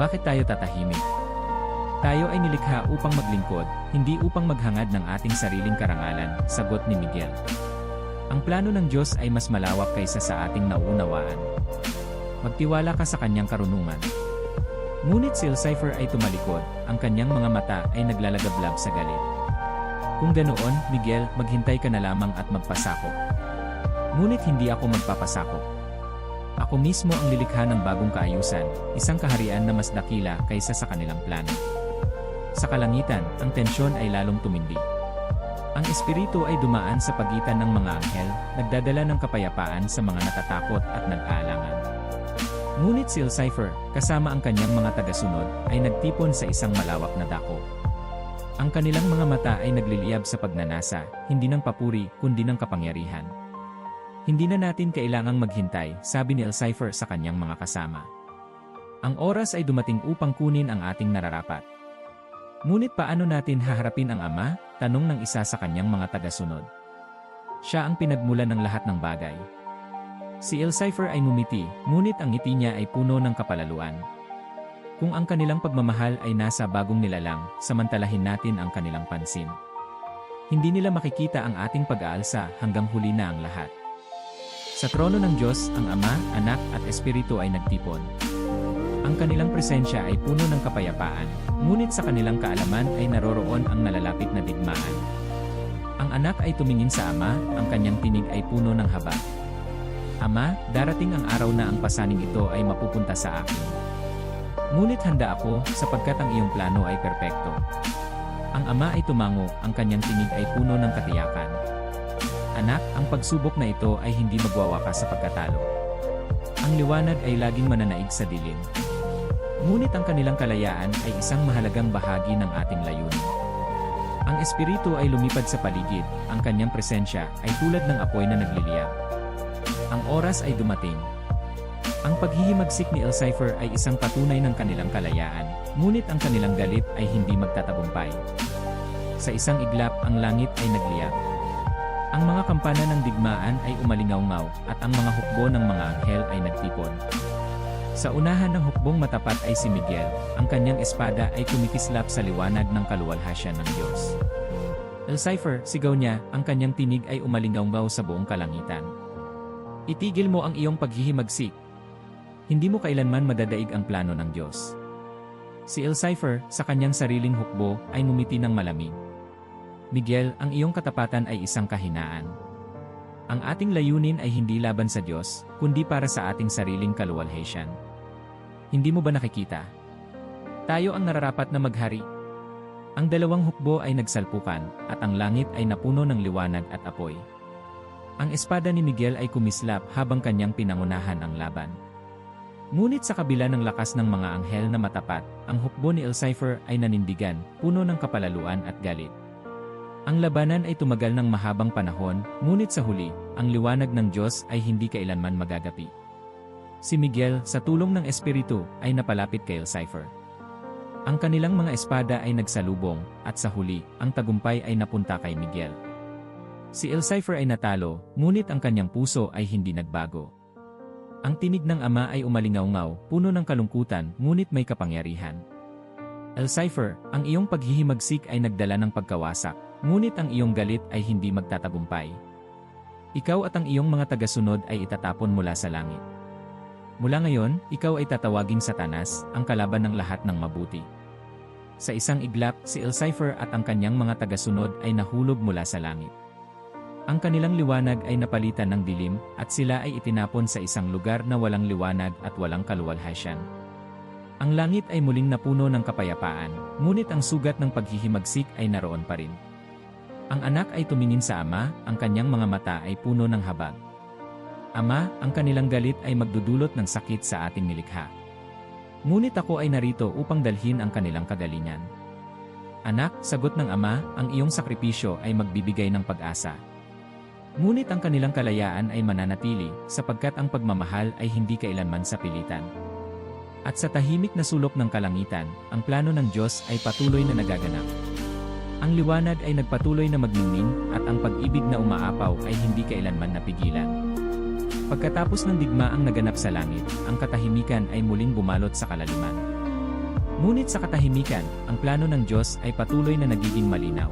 Bakit tayo tatahimik? Tayo ay nilikha upang maglingkod, hindi upang maghangad ng ating sariling karangalan, sagot ni Miguel. Ang plano ng Diyos ay mas malawak kaysa sa ating nauunawaan. Magtiwala ka sa kanyang karunungan. Ngunit si Elcipher ay tumalikod, ang kanyang mga mata ay naglalagablab sa galit. Kung ganoon, Miguel, maghintay ka na lamang at magpasakop. Ngunit hindi ako magpapasakop. Ako mismo ang lilikha ng bagong kaayusan, isang kaharian na mas dakila kaysa sa kanilang plano. Sa kalangitan, ang tensyon ay lalong tumindi. Ang Espiritu ay dumaan sa pagitan ng mga anghel, nagdadala ng kapayapaan sa mga natatakot at nag-aalangan. Ngunit si Elcipher, kasama ang kanyang mga tagasunod, ay nagtipon sa isang malawak na dako. Ang kanilang mga mata ay nagliliyab sa pagnanasa, hindi ng papuri, kundi ng kapangyarihan. Hindi na natin kailangang maghintay, sabi ni Elcipher sa kanyang mga kasama. Ang oras ay dumating upang kunin ang ating nararapat. Ngunit paano natin haharapin ang Ama? Tanong ng isa sa kanyang mga tagasunod. Siya ang pinagmulan ng lahat ng bagay. Si Elcipher ay ngumiti, ngunit ang ngiti niya ay puno ng kapalaluan. Kung ang kanilang pagmamahal ay nasa bagong nilalang, samantalahin natin ang kanilang pansin. Hindi nila makikita ang ating pag-aalsa hanggang huli na ang lahat. Sa trono ng Diyos, ang Ama, Anak at Espiritu ay nagtipon. Ang kanilang presensya ay puno ng kapayapaan, ngunit sa kanilang kaalaman ay naroroon ang nalalapit na digmaan. Ang anak ay tumingin sa Ama, ang kanyang tinig ay puno ng habag. Ama, darating ang araw na ang pasaning ito ay mapupunta sa akin. Ngunit handa ako, sapagkat ang iyong plano ay perpekto. Ang Ama ay tumango, ang kanyang tinig ay puno ng katiyakan. Anak, ang pagsubok na ito ay hindi magwawakas sa pagkatalo. Ang liwanag ay laging mananaig sa dilim. Ngunit ang kanilang kalayaan ay isang mahalagang bahagi ng ating layunin. Ang Espiritu ay lumipad sa paligid, ang kanyang presensya ay tulad ng apoy na nagliliyab. Ang oras ay dumating. Ang paghihimagsik ni Elcipher ay isang patunay ng kanilang kalayaan, ngunit ang kanilang galit ay hindi magtatagumpay. Sa isang iglap, ang langit ay nagliyab. Ang mga kampana ng digmaan ay umalingaw-ngaw, at ang mga hukbo ng mga anghel ay nagtipon. Sa unahan ng hukbong matapat ay si Miguel, ang kanyang espada ay kumikislap sa liwanag ng kaluwalhatian ng Diyos. Elcipher, sigaw niya, ang kanyang tinig ay umalingaw-ngaw sa buong kalangitan. Itigil mo ang iyong paghihimagsik. Hindi mo kailanman madadaig ang plano ng Diyos. Si Elcypher, sa kanyang sariling hukbo, ay ngumiti ng malamig. Miguel, ang iyong katapatan ay isang kahinaan. Ang ating layunin ay hindi laban sa Diyos, kundi para sa ating sariling kaluwalhatian. Hindi mo ba nakikita? Tayo ang nararapat na maghari. Ang dalawang hukbo ay nagsalpukan, at ang langit ay napuno ng liwanag at apoy. Ang espada ni Miguel ay kumislap habang kanyang pinangunahan ang laban. Ngunit sa kabila ng lakas ng mga anghel na matapat, ang hukbo ni Elcypher ay nanindigan, puno ng kapalaluan at galit. Ang labanan ay tumagal ng mahabang panahon, ngunit sa huli, ang liwanag ng Diyos ay hindi kailanman magagapi. Si Miguel, sa tulong ng Espiritu, ay napalapit kay Elcypher. Ang kanilang mga espada ay nagsalubong, at sa huli, ang tagumpay ay napunta kay Miguel. Si Elcypher ay natalo, ngunit ang kanyang puso ay hindi nagbago. Ang tinig ng ama ay umalingaw-ngaw, puno ng kalungkutan, ngunit may kapangyarihan. Elcypher, ang iyong paghihimagsik ay nagdala ng pagkawasak, ngunit ang iyong galit ay hindi magtatagumpay. Ikaw at ang iyong mga tagasunod ay itatapon mula sa langit. Mula ngayon, ikaw ay tatawaging Satanas, ang kalaban ng lahat ng mabuti. Sa isang iglap, si Elcypher at ang kanyang mga tagasunod ay nahulog mula sa langit. Ang kanilang liwanag ay napalitan ng dilim, at sila ay itinapon sa isang lugar na walang liwanag at walang kaluwalhatian. Ang langit ay muling napuno ng kapayapaan, ngunit ang sugat ng paghihimagsik ay naroon pa rin. Ang anak ay tumingin sa ama, ang kanyang mga mata ay puno ng habag. Ama, ang kanilang galit ay magdudulot ng sakit sa ating nilikha. Ngunit ako ay narito upang dalhin ang kanilang kagalingan. Anak, sagot ng ama, ang iyong sakripisyo ay magbibigay ng pag-asa. Ngunit ang kanilang kalayaan ay mananatili, sapagkat ang pagmamahal ay hindi kailanman sa pilitan. At sa tahimik na sulok ng kalangitan, ang plano ng Diyos ay patuloy na nagaganap. Ang liwanag ay nagpatuloy na magningning, at ang pag-ibig na umaapaw ay hindi kailanman napigilan. Pagkatapos ng digmaang naganap sa langit, ang katahimikan ay muling bumalot sa kalaliman. Ngunit sa katahimikan, ang plano ng Diyos ay patuloy na nagiging malinaw.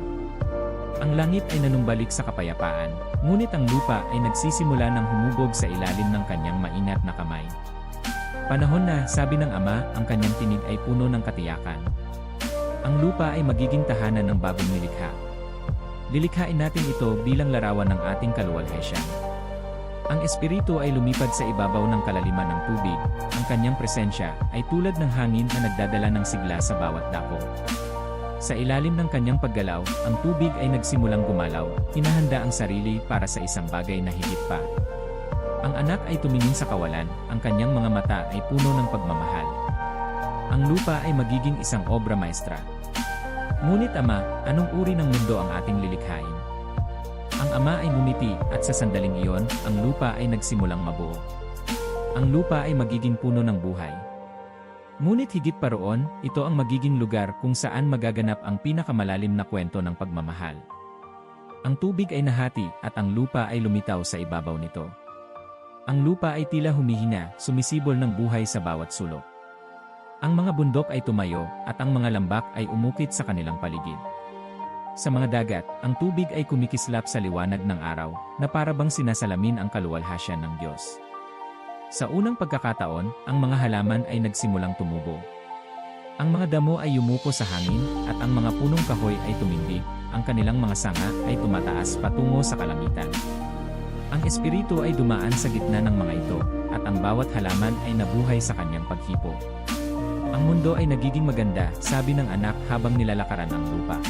Ang langit ay nanumbalik sa kapayapaan, ngunit ang lupa ay nagsisimula ng humubog sa ilalim ng kanyang maingat na kamay. Panahon na, sabi ng Ama, ang kanyang tinig ay puno ng katiyakan. Ang lupa ay magiging tahanan ng bagong nilikha. Lilikhain natin ito bilang larawan ng ating kaluwalhatian. Ang Espiritu ay lumipad sa ibabaw ng kalaliman ng tubig, ang kanyang presensya ay tulad ng hangin na nagdadala ng sigla sa bawat dako. Sa ilalim ng kanyang paggalaw, ang tubig ay nagsimulang gumalaw, hinahanda ang sarili para sa isang bagay na higit pa. Ang anak ay tumingin sa kawalan, ang kanyang mga mata ay puno ng pagmamahal. Ang lupa ay magiging isang obra maestra. Ngunit Ama, anong uri ng mundo ang ating lilikhain? Ang Ama ay ngumiti, at sa sandaling iyon, ang lupa ay nagsimulang mabuo. Ang lupa ay magiging puno ng buhay. Ngunit higit pa roon, ito ang magiging lugar kung saan magaganap ang pinakamalalim na kwento ng pagmamahal. Ang tubig ay nahati, at ang lupa ay lumitaw sa ibabaw nito. Ang lupa ay tila humihina, sumisibol ng buhay sa bawat sulok. Ang mga bundok ay tumayo, at ang mga lambak ay umukit sa kanilang paligid. Sa mga dagat, ang tubig ay kumikislap sa liwanag ng araw, na para bang sinasalamin ang kaluwalhatian ng Diyos. Sa unang pagkakataon, ang mga halaman ay nagsimulang tumubo. Ang mga damo ay yumuko sa hangin, at ang mga punong kahoy ay tumindig, ang kanilang mga sanga ay tumataas patungo sa kalangitan. Ang Espiritu ay dumaan sa gitna ng mga ito, at ang bawat halaman ay nabuhay sa kanyang paghipo. Ang mundo ay nagiging maganda, sabi ng anak habang nilalakaran ang lupa.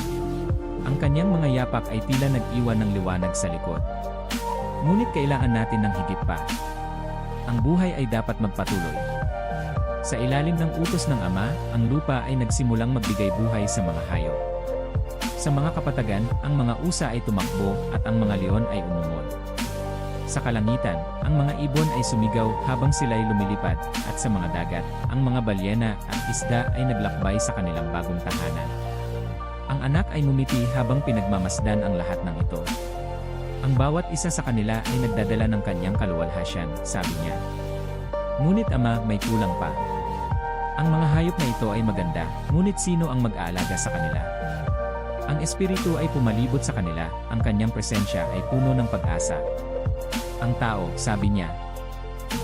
Ang kanyang mga yapak ay tila nag-iwan ng liwanag sa likod. Ngunit kailangan natin ng higit pa. Ang buhay ay dapat magpatuloy. Sa ilalim ng utos ng Ama, ang lupa ay nagsimulang magbigay buhay sa mga hayop. Sa mga kapatagan, ang mga usa ay tumakbo, at ang mga leon ay umungol. Sa kalangitan, ang mga ibon ay sumigaw habang sila'y lumilipad, at sa mga dagat, ang mga balyena at isda ay naglakbay sa kanilang bagong tahanan. Ang anak ay ngumiti habang pinagmamasdan ang lahat ng ito. Ang bawat isa sa kanila ay nagdadala ng kanyang kaluwalhatian, sabi niya. Ngunit Ama, may kulang pa. Ang mga hayop na ito ay maganda, ngunit sino ang mag-aalaga sa kanila? Ang Espiritu ay pumalibot sa kanila, ang kanyang presensya ay puno ng pag-asa. Ang tao, sabi niya.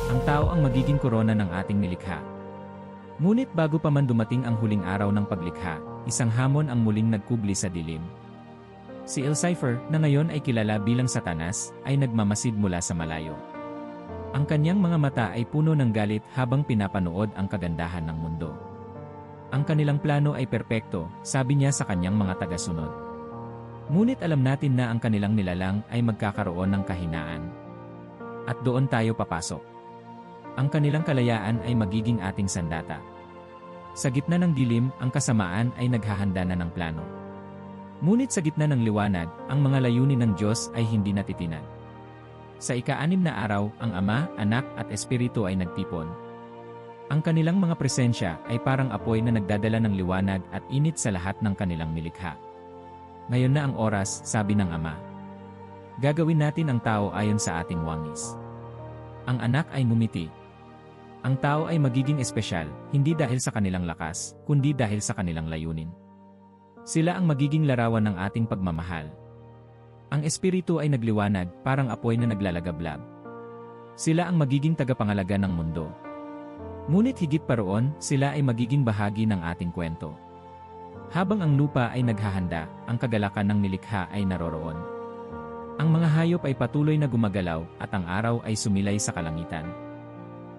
Ang tao ang magiging korona ng ating nilikha. Ngunit bago pa man dumating ang huling araw ng paglikha, isang hamon ang muling nagkubli sa dilim. Si Lucifer, na ngayon ay kilala bilang Satanas, ay nagmamasid mula sa malayo. Ang kanyang mga mata ay puno ng galit habang pinapanood ang kagandahan ng mundo. Ang kanilang plano ay perpekto, sabi niya sa kanyang mga tagasunod. Ngunit alam natin na ang kanilang nilalang ay magkakaroon ng kahinaan. At doon tayo papasok. Ang kanilang kalayaan ay magiging ating sandata. Sa gitna ng dilim, ang kasamaan ay naghahanda na ng plano. Ngunit sa gitna ng liwanag, ang mga layunin ng Diyos ay hindi natitinag. Sa ika-6 na araw, ang Ama, Anak at Espiritu ay nagtipon. Ang kanilang mga presensya ay parang apoy na nagdadala ng liwanag at init sa lahat ng kanilang nilikha. Ngayon na ang oras, sabi ng Ama. Gagawin natin ang tao ayon sa ating wangis. Ang anak ay ngumiti. Ang tao ay magiging espesyal, hindi dahil sa kanilang lakas, kundi dahil sa kanilang layunin. Sila ang magiging larawan ng ating pagmamahal. Ang Espiritu ay nagliwanag, parang apoy na naglalagablab. Sila ang magiging tagapangalaga ng mundo. Ngunit higit pa roon, sila ay magiging bahagi ng ating kwento. Habang ang lupa ay naghahanda, ang kagalakan ng nilikha ay naroroon. Ang mga hayop ay patuloy na gumagalaw at ang araw ay sumilay sa kalangitan.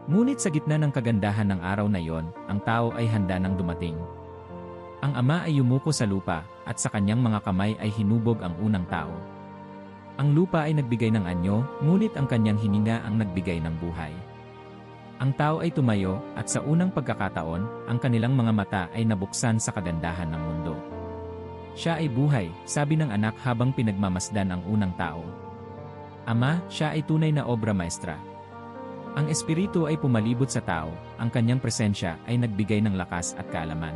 Ngunit sa gitna ng kagandahan ng araw na iyon, ang tao ay handa nang dumating. Ang Ama ay yumuko sa lupa at sa kanyang mga kamay ay hinubog ang unang tao. Ang lupa ay nagbigay ng anyo, ngunit ang kanyang hininga ang nagbigay ng buhay. Ang tao ay tumayo at sa unang pagkakataon, ang kanilang mga mata ay nabuksan sa kagandahan ng mundo. Siya ay buhay, sabi ng anak habang pinagmamasdan ang unang tao. Ama, siya ay tunay na obra maestra. Ang Espiritu ay pumalibot sa tao, ang kanyang presensya ay nagbigay ng lakas at kaalaman.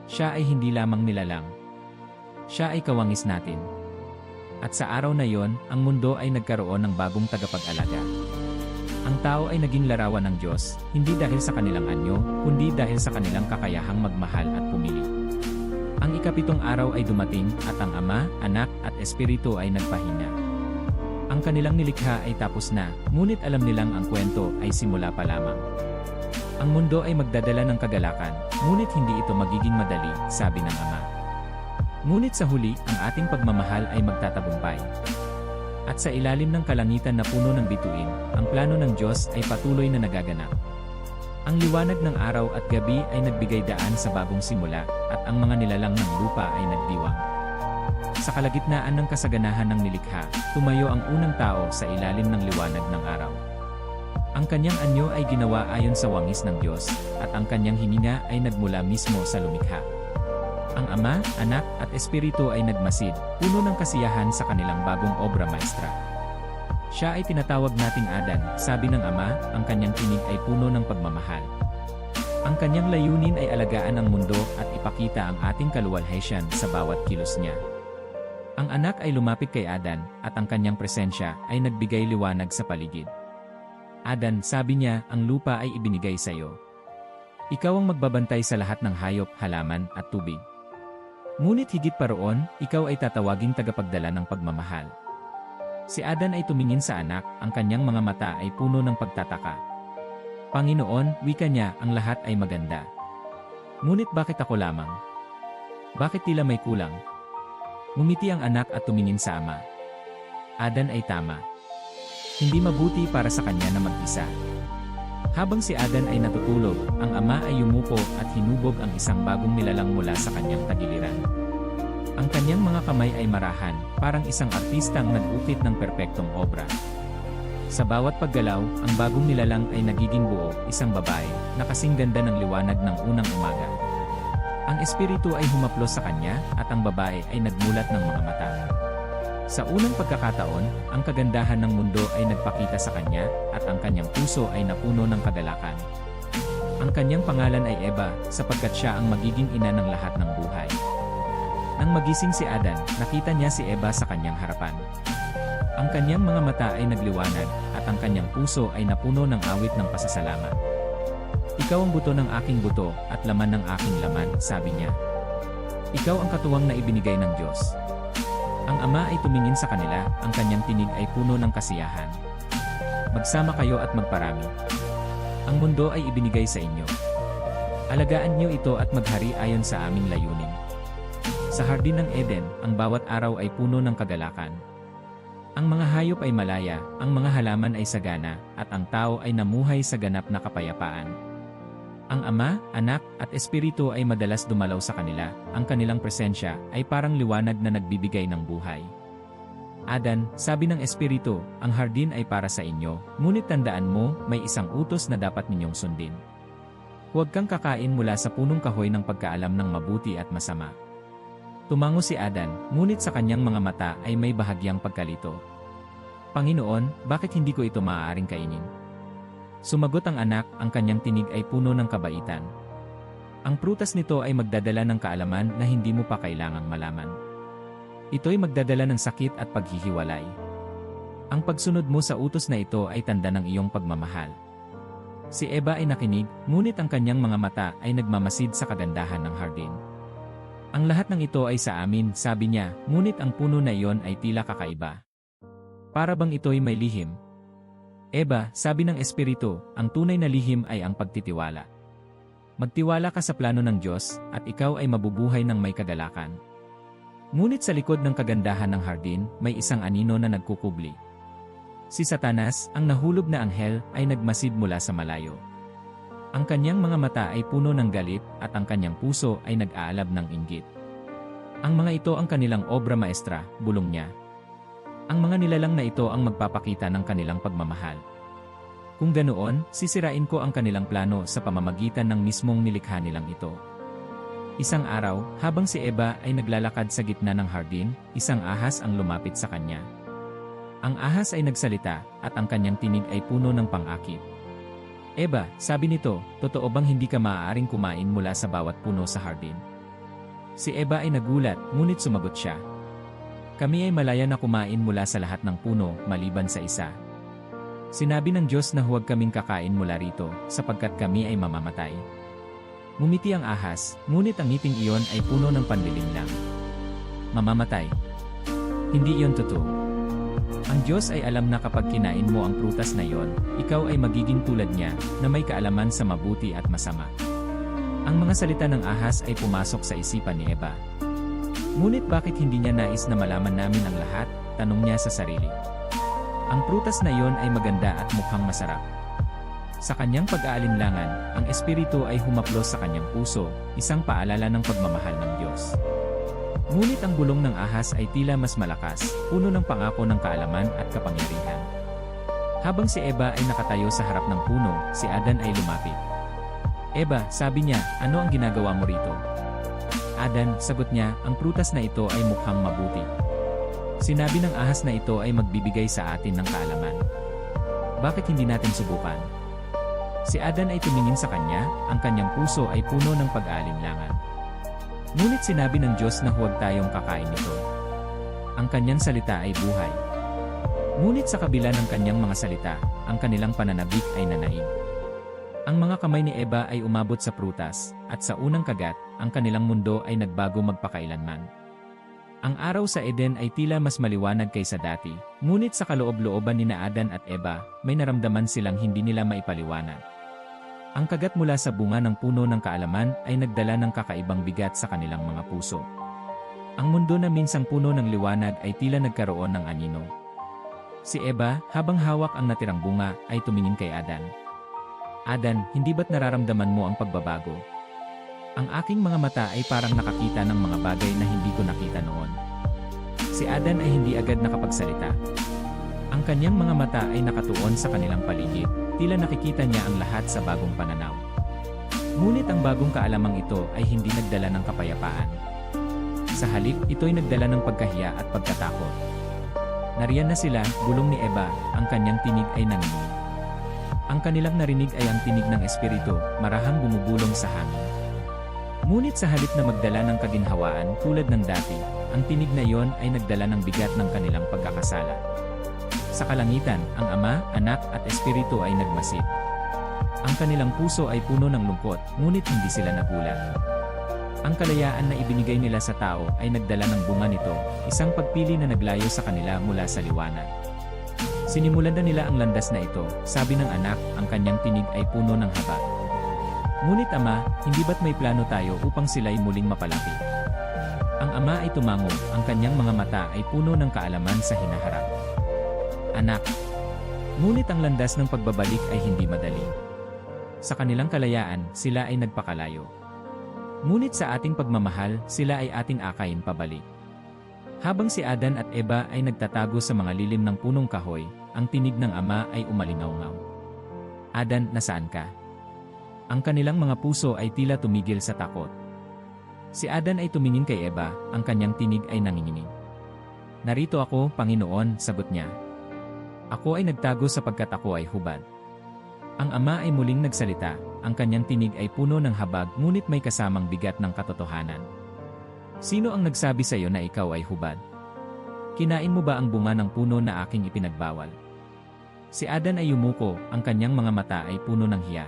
Siya ay hindi lamang nilalang. Siya ay kawangis natin. At sa araw na iyon, ang mundo ay nagkaroon ng bagong tagapag-alaga. Ang tao ay naging larawan ng Diyos, hindi dahil sa kanilang anyo, kundi dahil sa kanilang kakayahang magmahal at pumili. Ang ika-7 araw ay dumating at ang Ama, Anak at Espiritu ay nagpahinga. Ang kanilang nilikha ay tapos na, ngunit alam nilang ang kwento ay simula pa lamang. Ang mundo ay magdadala ng kagalakan, ngunit hindi ito magiging madali, sabi ng Ama. Ngunit sa huli, ang ating pagmamahal ay magtatagumpay. At sa ilalim ng kalangitan na puno ng bituin, ang plano ng Diyos ay patuloy na nagaganap. Ang liwanag ng araw at gabi ay nagbigay daan sa bagong simula, at ang mga nilalang ng lupa ay nagdiwang. Sa kalagitnaan ng kasaganahan ng nilikha, tumayo ang unang tao sa ilalim ng liwanag ng araw. Ang kanyang anyo ay ginawa ayon sa wangis ng Diyos, at ang kanyang hininga ay nagmula mismo sa lumikha. Ang Ama, Anak at Espiritu ay nagmasid, puno ng kasiyahan sa kanilang bagong obra maestra. Siya ay tinatawag nating Adan, sabi ng Ama, ang kanyang tinig ay puno ng pagmamahal. Ang kanyang layunin ay alagaan ang mundo at ipakita ang ating kaluwalhatian sa bawat kilos niya. Ang anak ay lumapit kay Adan, at ang kanyang presensya ay nagbigay liwanag sa paligid. Adan, sabi niya, ang lupa ay ibinigay sa iyo. Ikaw ang magbabantay sa lahat ng hayop, halaman at tubig. Ngunit higit pa roon, ikaw ay tatawaging tagapagdala ng pagmamahal. Si Adan ay tumingin sa anak, ang kanyang mga mata ay puno ng pagtataka. Panginoon, wika niya, ang lahat ay maganda. Ngunit bakit ako lamang? Bakit tila may kulang? Ngumiti ang anak at tumingin sa Ama. Adan ay tama. Hindi mabuti para sa kanya na mag-isa. Habang si Adan ay natutulog, ang Ama ay yumuko at hinubog ang isang bagong nilalang mula sa kanyang tagiliran. Ang kanyang mga kamay ay marahan, parang isang artistang nag-ukit ng perpektong obra. Sa bawat paggalaw, ang bagong nilalang ay nagiging buo, isang babae, na kasing ganda ng liwanag ng unang umaga. Ang Espiritu ay humaplos sa kanya, at ang babae ay nagmulat ng mga mata. Sa unang pagkakataon, ang kagandahan ng mundo ay nagpakita sa kanya, at ang kanyang puso ay napuno ng kagalakan. Ang kanyang pangalan ay Eva, sapagkat siya ang magiging ina ng lahat ng buhay. Nang magising si Adan, nakita niya si Eva sa kanyang harapan. Ang kanyang mga mata ay nagliwanag, at ang kanyang puso ay napuno ng awit ng pasasalamat. Ikaw ang buto ng aking buto, at laman ng aking laman, sabi niya. Ikaw ang katuwang na ibinigay ng Diyos. Ang Ama ay tumingin sa kanila, ang kanyang tinig ay puno ng kasiyahan. magsama kayo at magparami. Ang mundo ay ibinigay sa inyo. Alagaan niyo ito at maghari ayon sa aming layunin. Sa hardin ng Eden, ang bawat araw ay puno ng kagalakan. Ang mga hayop ay malaya, ang mga halaman ay sagana, at ang tao ay namuhay sa ganap na kapayapaan. Ang Ama, Anak, at Espiritu ay madalas dumalaw sa kanila, ang kanilang presensya ay parang liwanag na nagbibigay ng buhay. Adan, sabi ng Espiritu, ang hardin ay para sa inyo, ngunit tandaan mo, may isang utos na dapat ninyong sundin. Huwag kang kakain mula sa punong kahoy ng pagkaalam ng mabuti at masama. Tumango si Adan, ngunit sa kanyang mga mata ay may bahagyang pagkalito. Panginoon, bakit hindi ko ito maaaring kainin? Sumagot ang anak, ang kanyang tinig ay puno ng kabaitan. Ang prutas nito ay magdadala ng kaalaman na hindi mo pa kailangang malaman. Ito'y magdadala ng sakit at paghihiwalay. Ang pagsunod mo sa utos na ito ay tanda ng iyong pagmamahal. Si Eva ay nakinig, ngunit ang kanyang mga mata ay nagmamasid sa kagandahan ng hardin. Ang lahat ng ito ay sa amin, sabi niya, ngunit ang puno na iyon ay tila kakaiba. Para bang ito'y may lihim? Eva, sabi ng Espiritu, ang tunay na lihim ay ang pagtitiwala. Magtiwala ka sa plano ng Diyos, at ikaw ay mabubuhay ng may kagalakan. Ngunit sa likod ng kagandahan ng hardin, may isang anino na nagkukubli. Si Satanas, ang nahulog na anghel, ay nagmasid mula sa malayo. Ang kanyang mga mata ay puno ng galit, at ang kanyang puso ay nag-aalab ng inggit. Ang mga ito ang kanilang obra maestra, bulong niya. Ang mga nilalang na ito ang magpapakita ng kanilang pagmamahal. Kung ganoon, sisirain ko ang kanilang plano sa pamamagitan ng mismong nilikha nilang ito. Isang araw, habang si Eva ay naglalakad sa gitna ng hardin, isang ahas ang lumapit sa kanya. Ang ahas ay nagsalita, at ang kanyang tinig ay puno ng pang-akit. Eva, sabi nito, totoo bang hindi ka maaaring kumain mula sa bawat puno sa hardin? Si Eva ay nagulat, ngunit sumagot siya. Kami ay malaya na kumain mula sa lahat ng puno, maliban sa isa. Sinabi ng Diyos na huwag kaming kakain mula rito, sapagkat kami ay mamamatay. Ngumiti ang ahas, ngunit ang ngiting iyon ay puno ng panlilinlang. Mamamatay. Hindi iyon totoo. Ang Diyos ay alam na kapag kinain mo ang prutas na iyon, ikaw ay magiging tulad niya, na may kaalaman sa mabuti at masama. Ang mga salita ng ahas ay pumasok sa isipan ni Eva. Ngunit bakit hindi niya nais na malaman namin ang lahat? Tanong niya sa sarili. Ang prutas na iyon ay maganda at mukhang masarap. Sa kanyang pag-aalinlangan, ang Espiritu ay humaplos sa kanyang puso, isang paalala ng pagmamahal ng Diyos. Ngunit ang bulong ng ahas ay tila mas malakas, puno ng pangako ng kaalaman at kapangyarihan. Habang si Eva ay nakatayo sa harap ng puno, si Adan ay lumapit. Eva, sabi niya, ano ang ginagawa mo rito? Adan, sagot niya, ang prutas na ito ay mukhang mabuti. Sinabi ng ahas na ito ay magbibigay sa atin ng kaalaman. Bakit hindi natin subukan? Si Adan ay tumingin sa kanya, ang kanyang puso ay puno ng pag-aalinlangan. Ngunit sinabi ng Diyos na huwag tayong kakain nito. Ang kanyang salita ay buhay. Ngunit sa kabila ng kanyang mga salita, ang kanilang pananabik ay nanaig. Ang mga kamay ni Eva ay umabot sa prutas, at sa unang kagat, ang kanilang mundo ay nagbago magpakailanman. Ang araw sa Eden ay tila mas maliwanag kaysa dati, ngunit sa kaloob-looban ni Adan at Eva, may naramdaman silang hindi nila maipaliwanag. Ang kagat mula sa bunga ng puno ng kaalaman ay nagdala ng kakaibang bigat sa kanilang mga puso. Ang mundo na minsang puno ng liwanag ay tila nagkaroon ng anino. Si Eva, habang hawak ang natirang bunga, ay tumingin kay Adan. Adan, hindi ba't nararamdaman mo ang pagbabago? Ang aking mga mata ay parang nakakita ng mga bagay na hindi ko nakita noon. Si Adan ay hindi agad nakapagsalita. Ang kanyang mga mata ay nakatuon sa kanilang paligid, tila nakikita niya ang lahat sa bagong pananaw. Ngunit ang bagong kaalamang ito ay hindi nagdala ng kapayapaan. Sa halip, ito'y nagdala ng pagkahiya at pagkatakot. Nariyan na sila, bulong ni Eva, ang kanyang tinig ay nanginig. Ang kanilang narinig ay ang tinig ng Espiritu, marahang bumubulong sa hangin. Ngunit sa halip na magdala ng kaginhawaan tulad ng dati, ang tinig na iyon ay nagdala ng bigat ng kanilang pagkakasala. Sa kalangitan, ang Ama, Anak at Espiritu ay nagmasid. Ang kanilang puso ay puno ng lungkot, ngunit hindi sila nagulat. Ang kalayaan na ibinigay nila sa tao ay nagdala ng bunga nito, isang pagpili na naglayo sa kanila mula sa liwanag. Sinimulan na nila ang landas na ito, sabi ng anak, ang kanyang tinig ay puno ng habag. Ngunit ama, hindi ba't may plano tayo upang sila'y muling mapalapit? Ang ama ay tumango, ang kanyang mga mata ay puno ng kaalaman sa hinaharap. Anak. Ngunit ang landas ng pagbabalik ay hindi madali. Sa kanilang kalayaan, sila ay nagpakalayo. Ngunit sa ating pagmamahal, sila ay ating akayin pabalik. Habang si Adan at Eva ay nagtatago sa mga lilim ng punong kahoy, ang tinig ng ama ay umalingaw-ngaw. Adan, nasaan ka? Ang kanilang mga puso ay tila tumigil sa takot. Si Adan ay tumingin kay Eva, ang kanyang tinig ay nanginginig. Narito ako, Panginoon, sagot niya. Ako ay nagtago sapagkat ako ay hubad. Ang ama ay muling nagsalita, ang kanyang tinig ay puno ng habag ngunit may kasamang bigat ng katotohanan. Sino ang nagsabi sa iyo na ikaw ay hubad? Kinain mo ba ang bunga ng puno na aking ipinagbawal? Si Adan ay yumuko, ang kanyang mga mata ay puno ng hiya.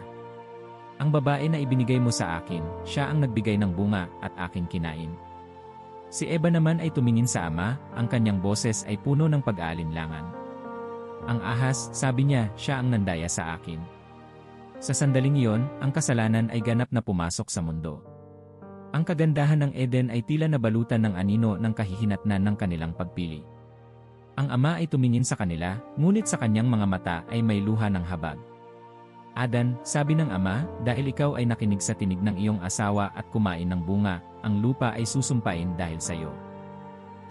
Ang babae na ibinigay mo sa akin, siya ang nagbigay ng bunga at aking kinain. Si Eva naman ay tumingin sa ama, ang kanyang boses ay puno ng pag-aalinlangan. Ang ahas, sabi niya, siya ang nandaya sa akin. Sa sandaling iyon, ang kasalanan ay ganap na pumasok sa mundo. Ang kagandahan ng Eden ay tila nabalutan ng anino ng kahihinatnan ng kanilang pagpili. Ang ama ay tumingin sa kanila, ngunit sa kanyang mga mata ay may luha ng habag. Adan, sabi ng ama, dahil ikaw ay nakinig sa tinig ng iyong asawa at kumain ng bunga, ang lupa ay susumpain dahil sa iyo.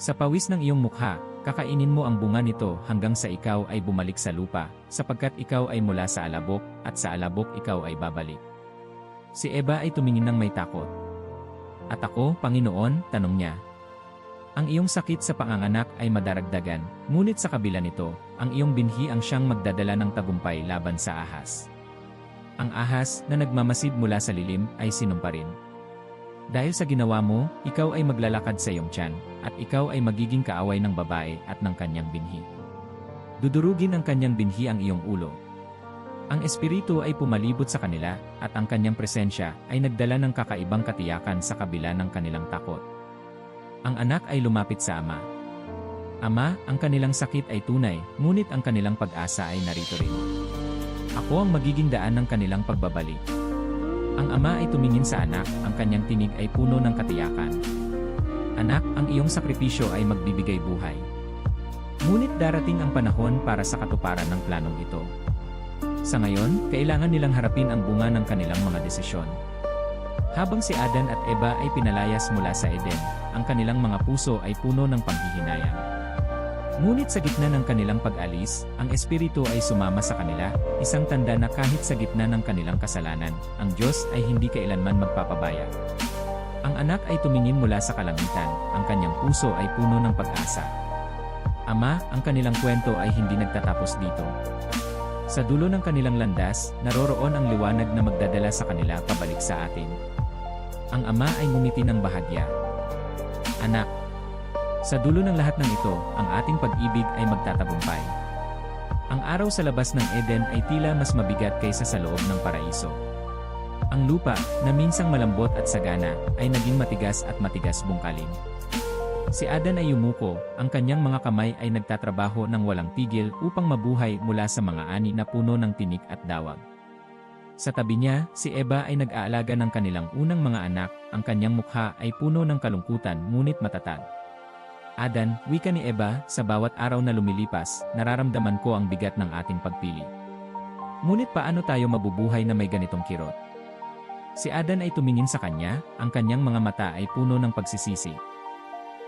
Sa pawis ng iyong mukha, kakainin mo ang bunga nito hanggang sa ikaw ay bumalik sa lupa, sapagkat ikaw ay mula sa alabok, at sa alabok ikaw ay babalik. Si Eva ay tumingin ng may takot. At ako, Panginoon, tanong niya. Ang iyong sakit sa panganganak ay madaragdagan, ngunit sa kabila nito, ang iyong binhi ang siyang magdadala ng tagumpay laban sa ahas. Ang ahas na nagmamasid mula sa lilim ay sinumpa rin. Dahil sa ginawa mo, ikaw ay maglalakad sa iyong tiyan, at ikaw ay magiging kaaway ng babae at ng kanyang binhi. Dudurugin ng kanyang binhi ang iyong ulo. Ang espiritu ay pumalibot sa kanila, at ang kanyang presensya ay nagdala ng kakaibang katiyakan sa kabila ng kanilang takot. Ang anak ay lumapit sa ama. Ama, ang kanilang sakit ay tunay, ngunit ang kanilang pag-asa ay narito rin. Ako ang magiging daan ng kanilang pagbabalik. Ang ama ay tumingin sa anak, ang kanyang tinig ay puno ng katiyakan. Anak, ang iyong sakripisyo ay magbibigay buhay. Ngunit darating ang panahon para sa katuparan ng planong ito. Sa ngayon, kailangan nilang harapin ang bunga ng kanilang mga desisyon. Habang si Adan at Eva ay pinalayas mula sa Eden, ang kanilang mga puso ay puno ng panghihinayang. Ngunit sa gitna ng kanilang pag-alis, ang espiritu ay sumama sa kanila, isang tanda na kahit sa gitna ng kanilang kasalanan, ang Diyos ay hindi kailanman magpapabaya. Ang anak ay tumingin mula sa kalangitan, ang kanyang puso ay puno ng pag-asa. Ama, ang kanilang kwento ay hindi nagtatapos dito. Sa dulo ng kanilang landas, naroroon ang liwanag na magdadala sa kanila pabalik sa atin. Ang ama ay ngumiti ng bahagya. Anak, sa dulo ng lahat ng ito, ang ating pag-ibig ay magtatagumpay. Ang araw sa labas ng Eden ay tila mas mabigat kaysa sa loob ng paraiso. Ang lupa, na minsang malambot at sagana, ay naging matigas at matigas bungkalin. Si Adan ay yumuko, ang kanyang mga kamay ay nagtatrabaho ng walang tigil upang mabuhay mula sa mga ani na puno ng tinik at dawag. Sa tabi niya, si Eva ay nag-aalaga ng kanilang unang mga anak, ang kanyang mukha ay puno ng kalungkutan ngunit matatag. Adan, wika ni Eva, sa bawat araw na lumilipas, nararamdaman ko ang bigat ng ating pagpili. Ngunit paano tayo mabubuhay na may ganitong kirot? Si Adan ay tumingin sa kanya, ang kanyang mga mata ay puno ng pagsisisi.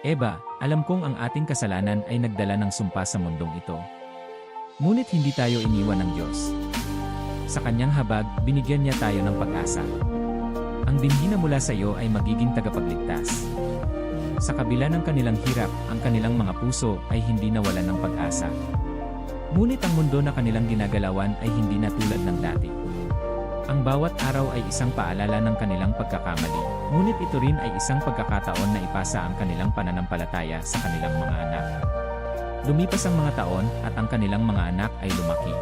Eva, alam kong ang ating kasalanan ay nagdala ng sumpa sa mundong ito. Ngunit hindi tayo iniwan ng Diyos. Sa kanyang habag, binigyan niya tayo ng pag-asa. Ang binhi na mula sa iyo ay magiging tagapagligtas. Sa kabila ng kanilang hirap, ang kanilang mga puso ay hindi nawalan ng pag-asa. Ngunit ang mundo na kanilang ginagalawan ay hindi na tulad ng dati. Ang bawat araw ay isang paalala ng kanilang pagkakamali, ngunit ito rin ay isang pagkakataon na ipasa ang kanilang pananampalataya sa kanilang mga anak. Lumipas ang mga taon at ang kanilang mga anak ay lumaki.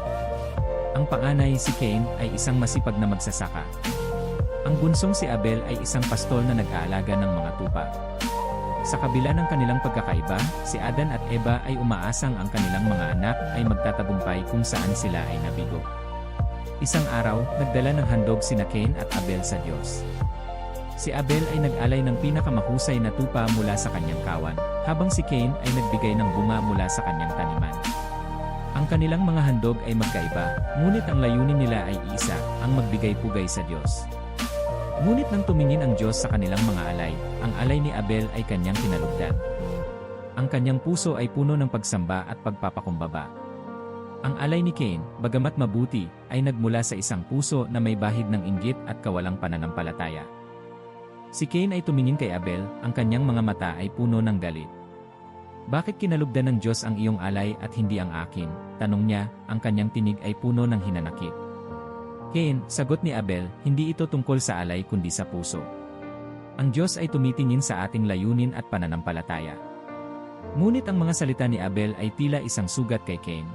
Ang panganay si Cain ay isang masipag na magsasaka. Ang bunsong si Abel ay isang pastol na nag-aalaga ng mga tupa. Sa kabila ng kanilang pagkakaiba, si Adan at Eva ay umaasang ang kanilang mga anak ay magtatagumpay kung saan sila ay nabigo. Isang araw, nagdala ng handog sina Cain at Abel sa Diyos. Si Abel ay nag-alay ng pinakamahusay na tupa mula sa kanyang kawan, habang si Cain ay nagbigay ng bunga mula sa kanyang taniman. Ang kanilang mga handog ay magkaiba, ngunit ang layunin nila ay isa, ang magbigay pugay sa Diyos. Ngunit nang tumingin ang Diyos sa kanilang mga alay, ang alay ni Abel ay kanyang kinalugdan. Ang kanyang puso ay puno ng pagsamba at pagpapakumbaba. Ang alay ni Cain, bagamat mabuti, ay nagmula sa isang puso na may bahid ng inggit at kawalang pananampalataya. Si Cain ay tumingin kay Abel, ang kanyang mga mata ay puno ng galit. Bakit kinalugdan ng Diyos ang iyong alay at hindi ang akin? Tanong niya, ang kanyang tinig ay puno ng hinanakit. Cain, sagot ni Abel, hindi ito tungkol sa alay kundi sa puso. Ang Diyos ay tumitingin sa ating layunin at pananampalataya. Ngunit ang mga salita ni Abel ay tila isang sugat kay Cain.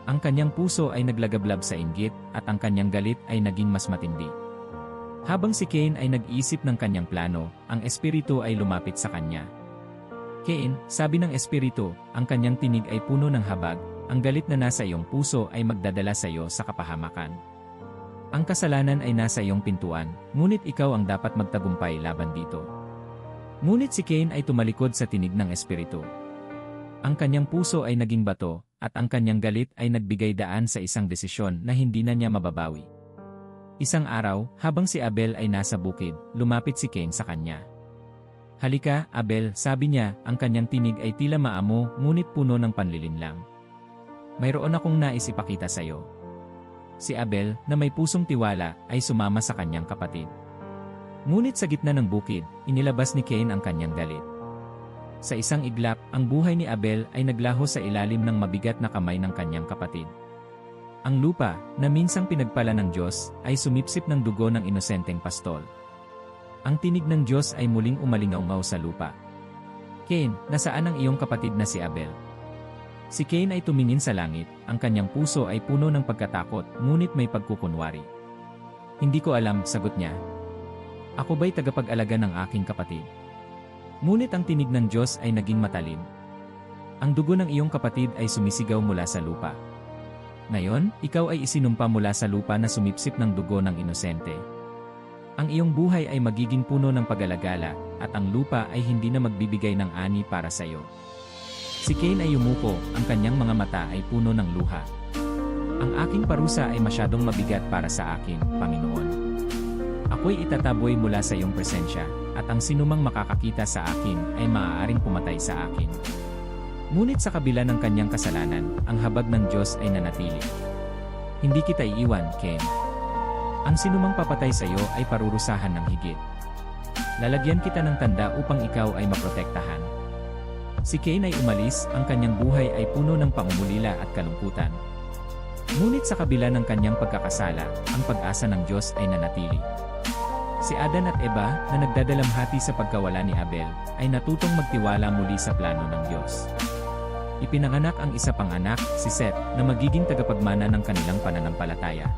Ang kanyang puso ay naglagablab sa inggit at ang kanyang galit ay naging mas matindi. Habang si Cain ay nag-iisip ng kanyang plano, ang Espiritu ay lumapit sa kanya. Cain, sabi ng Espiritu, ang kanyang tinig ay puno ng habag, ang galit na nasa iyong puso ay magdadala sa iyo sa kapahamakan. Ang kasalanan ay nasa iyong pintuan, ngunit ikaw ang dapat magtagumpay laban dito. Ngunit si Cain ay tumalikod sa tinig ng Espiritu. Ang kanyang puso ay naging bato, at ang kanyang galit ay nagbigay daan sa isang desisyon na hindi na niya mababawi. Isang araw, habang si Abel ay nasa bukid, lumapit si Cain sa kanya. Halika, Abel, sabi niya, ang kanyang tinig ay tila maamo, ngunit puno ng panlilinlang. Mayroon akong nais ipakita sa iyo. Si Abel, na may pusong tiwala, ay sumama sa kanyang kapatid. Ngunit sa gitna ng bukid, inilabas ni Cain ang kanyang galit. Sa isang iglap, ang buhay ni Abel ay naglaho sa ilalim ng mabigat na kamay ng kanyang kapatid. Ang lupa, na minsang pinagpala ng Diyos, ay sumipsip ng dugo ng inosenteng pastol. Ang tinig ng Diyos ay muling umalingaungaw sa lupa. Cain, nasaan ang iyong kapatid na si Abel? Si Cain ay tumingin sa langit, ang kanyang puso ay puno ng pagkatakot, ngunit may pagkukunwari. Hindi ko alam, sagot niya. Ako ba'y tagapag-alaga ng aking kapatid? Ngunit ang tinig ng Diyos ay naging matalim. Ang dugo ng iyong kapatid ay sumisigaw mula sa lupa. Ngayon, ikaw ay isinumpa mula sa lupa na sumipsip ng dugo ng inosente. Ang iyong buhay ay magiging puno ng pag-alagala, at ang lupa ay hindi na magbibigay ng ani para sa iyo. Si Cain ay yumuko, ang kanyang mga mata ay puno ng luha. Ang aking parusa ay masyadong mabigat para sa akin, Panginoon. Ako'y itataboy mula sa iyong presensya, at ang sinumang makakakita sa akin ay maaaring pumatay sa akin. Ngunit sa kabila ng kanyang kasalanan, ang habag ng Diyos ay nanatili. Hindi kita iiwan, Cain. Ang sinumang papatay sa iyo ay parurusahan ng higit. Lalagyan kita ng tanda upang ikaw ay maprotektahan. Si Cain ay umalis, ang kanyang buhay ay puno ng pangungulila at kalungkutan. Ngunit sa kabila ng kanyang pagkakasala, ang pag-asa ng Diyos ay nanatili. Si Adan at Eva, na nagdadalamhati sa pagkawala ni Abel, ay natutong magtiwala muli sa plano ng Diyos. Ipinanganak ang isa pang anak, si Seth, na magiging tagapagmana ng kanilang pananampalataya.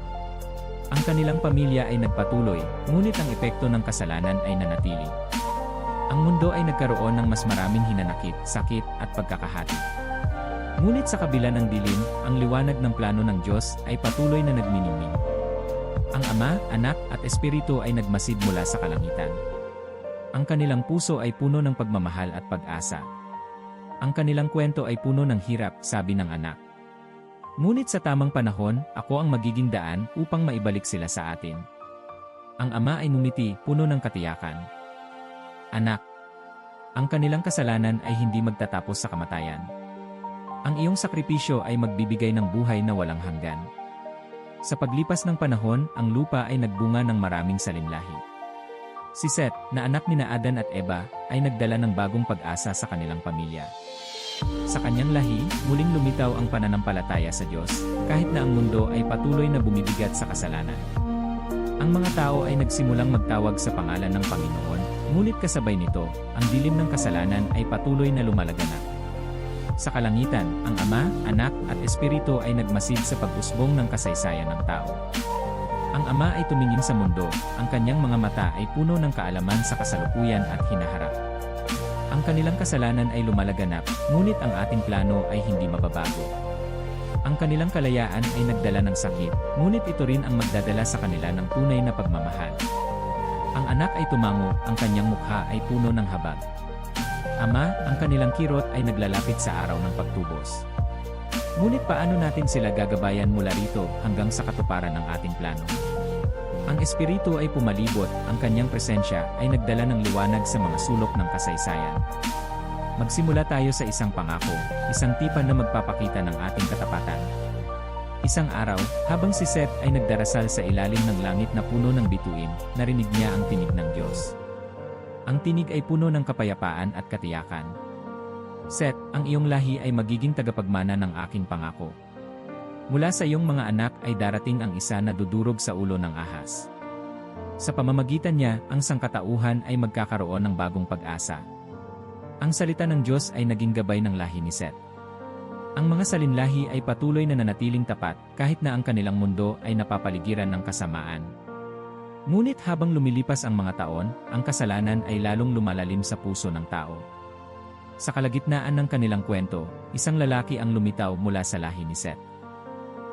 Ang kanilang pamilya ay nagpatuloy, ngunit ang epekto ng kasalanan ay nanatili. Ang mundo ay nagkaroon ng mas maraming hinanakit, sakit, at pagkakahati. Ngunit sa kabila ng dilim, ang liwanag ng plano ng Diyos ay patuloy na nagniningning. Ang Ama, Anak, at Espiritu ay nagmasid mula sa kalangitan. Ang kanilang puso ay puno ng pagmamahal at pag-asa. Ang kanilang kwento ay puno ng hirap, sabi ng anak. Ngunit sa tamang panahon, ako ang magiging daan upang maibalik sila sa atin. Ang Ama ay ngumiti, puno ng katiyakan. Anak, ang kanilang kasalanan ay hindi magtatapos sa kamatayan. Ang iyong sakripisyo ay magbibigay ng buhay na walang hanggan. Sa paglipas ng panahon, ang lupa ay nagbunga ng maraming salinlahi. Si Seth, na anak ni Adan at Eva, ay nagdala ng bagong pag-asa sa kanilang pamilya. Sa kanyang lahi, muling lumitaw ang pananampalataya sa Diyos, kahit na ang mundo ay patuloy na bumibigat sa kasalanan. Ang mga tao ay nagsimulang magtawag sa pangalan ng Panginoon, ngunit kasabay nito, ang dilim ng kasalanan ay patuloy na lumalaganap. Sa kalangitan, ang Ama, Anak, at Espiritu ay nagmasid sa pag-usbong ng kasaysayan ng tao. Ang Ama ay tumingin sa mundo, ang kanyang mga mata ay puno ng kaalaman sa kasalukuyan at hinaharap. Ang kanilang kasalanan ay lumalaganap, ngunit ang ating plano ay hindi mababago. Ang kanilang kalayaan ay nagdala ng sakit, ngunit ito rin ang magdadala sa kanila ng tunay na pagmamahal. Ang anak ay tumango, ang kanyang mukha ay puno ng habag. Ama, ang kanilang kirot ay naglalapit sa araw ng pagtubos. Ngunit paano natin sila gagabayan mula rito hanggang sa katuparan ng ating plano? Ang Espiritu ay pumalibot, ang kanyang presensya ay nagdala ng liwanag sa mga sulok ng kasaysayan. Magsimula tayo sa isang pangako, isang tipan na magpapakita ng ating katapatan. Isang araw, habang si Seth ay nagdarasal sa ilalim ng langit na puno ng bituin, narinig niya ang tinig ng Diyos. Ang tinig ay puno ng kapayapaan at katiyakan. Seth, ang iyong lahi ay magiging tagapagmana ng aking pangako. Mula sa iyong mga anak ay darating ang isa na dudurog sa ulo ng ahas. Sa pamamagitan niya, ang sangkatauhan ay magkakaroon ng bagong pag-asa. Ang salita ng Diyos ay naging gabay ng lahi ni Seth. Ang mga salinlahi ay patuloy na nanatiling tapat kahit na ang kanilang mundo ay napapaligiran ng kasamaan. Ngunit habang lumilipas ang mga taon, ang kasalanan ay lalong lumalalim sa puso ng tao. Sa kalagitnaan ng kanilang kwento, isang lalaki ang lumitaw mula sa lahi ni Seth.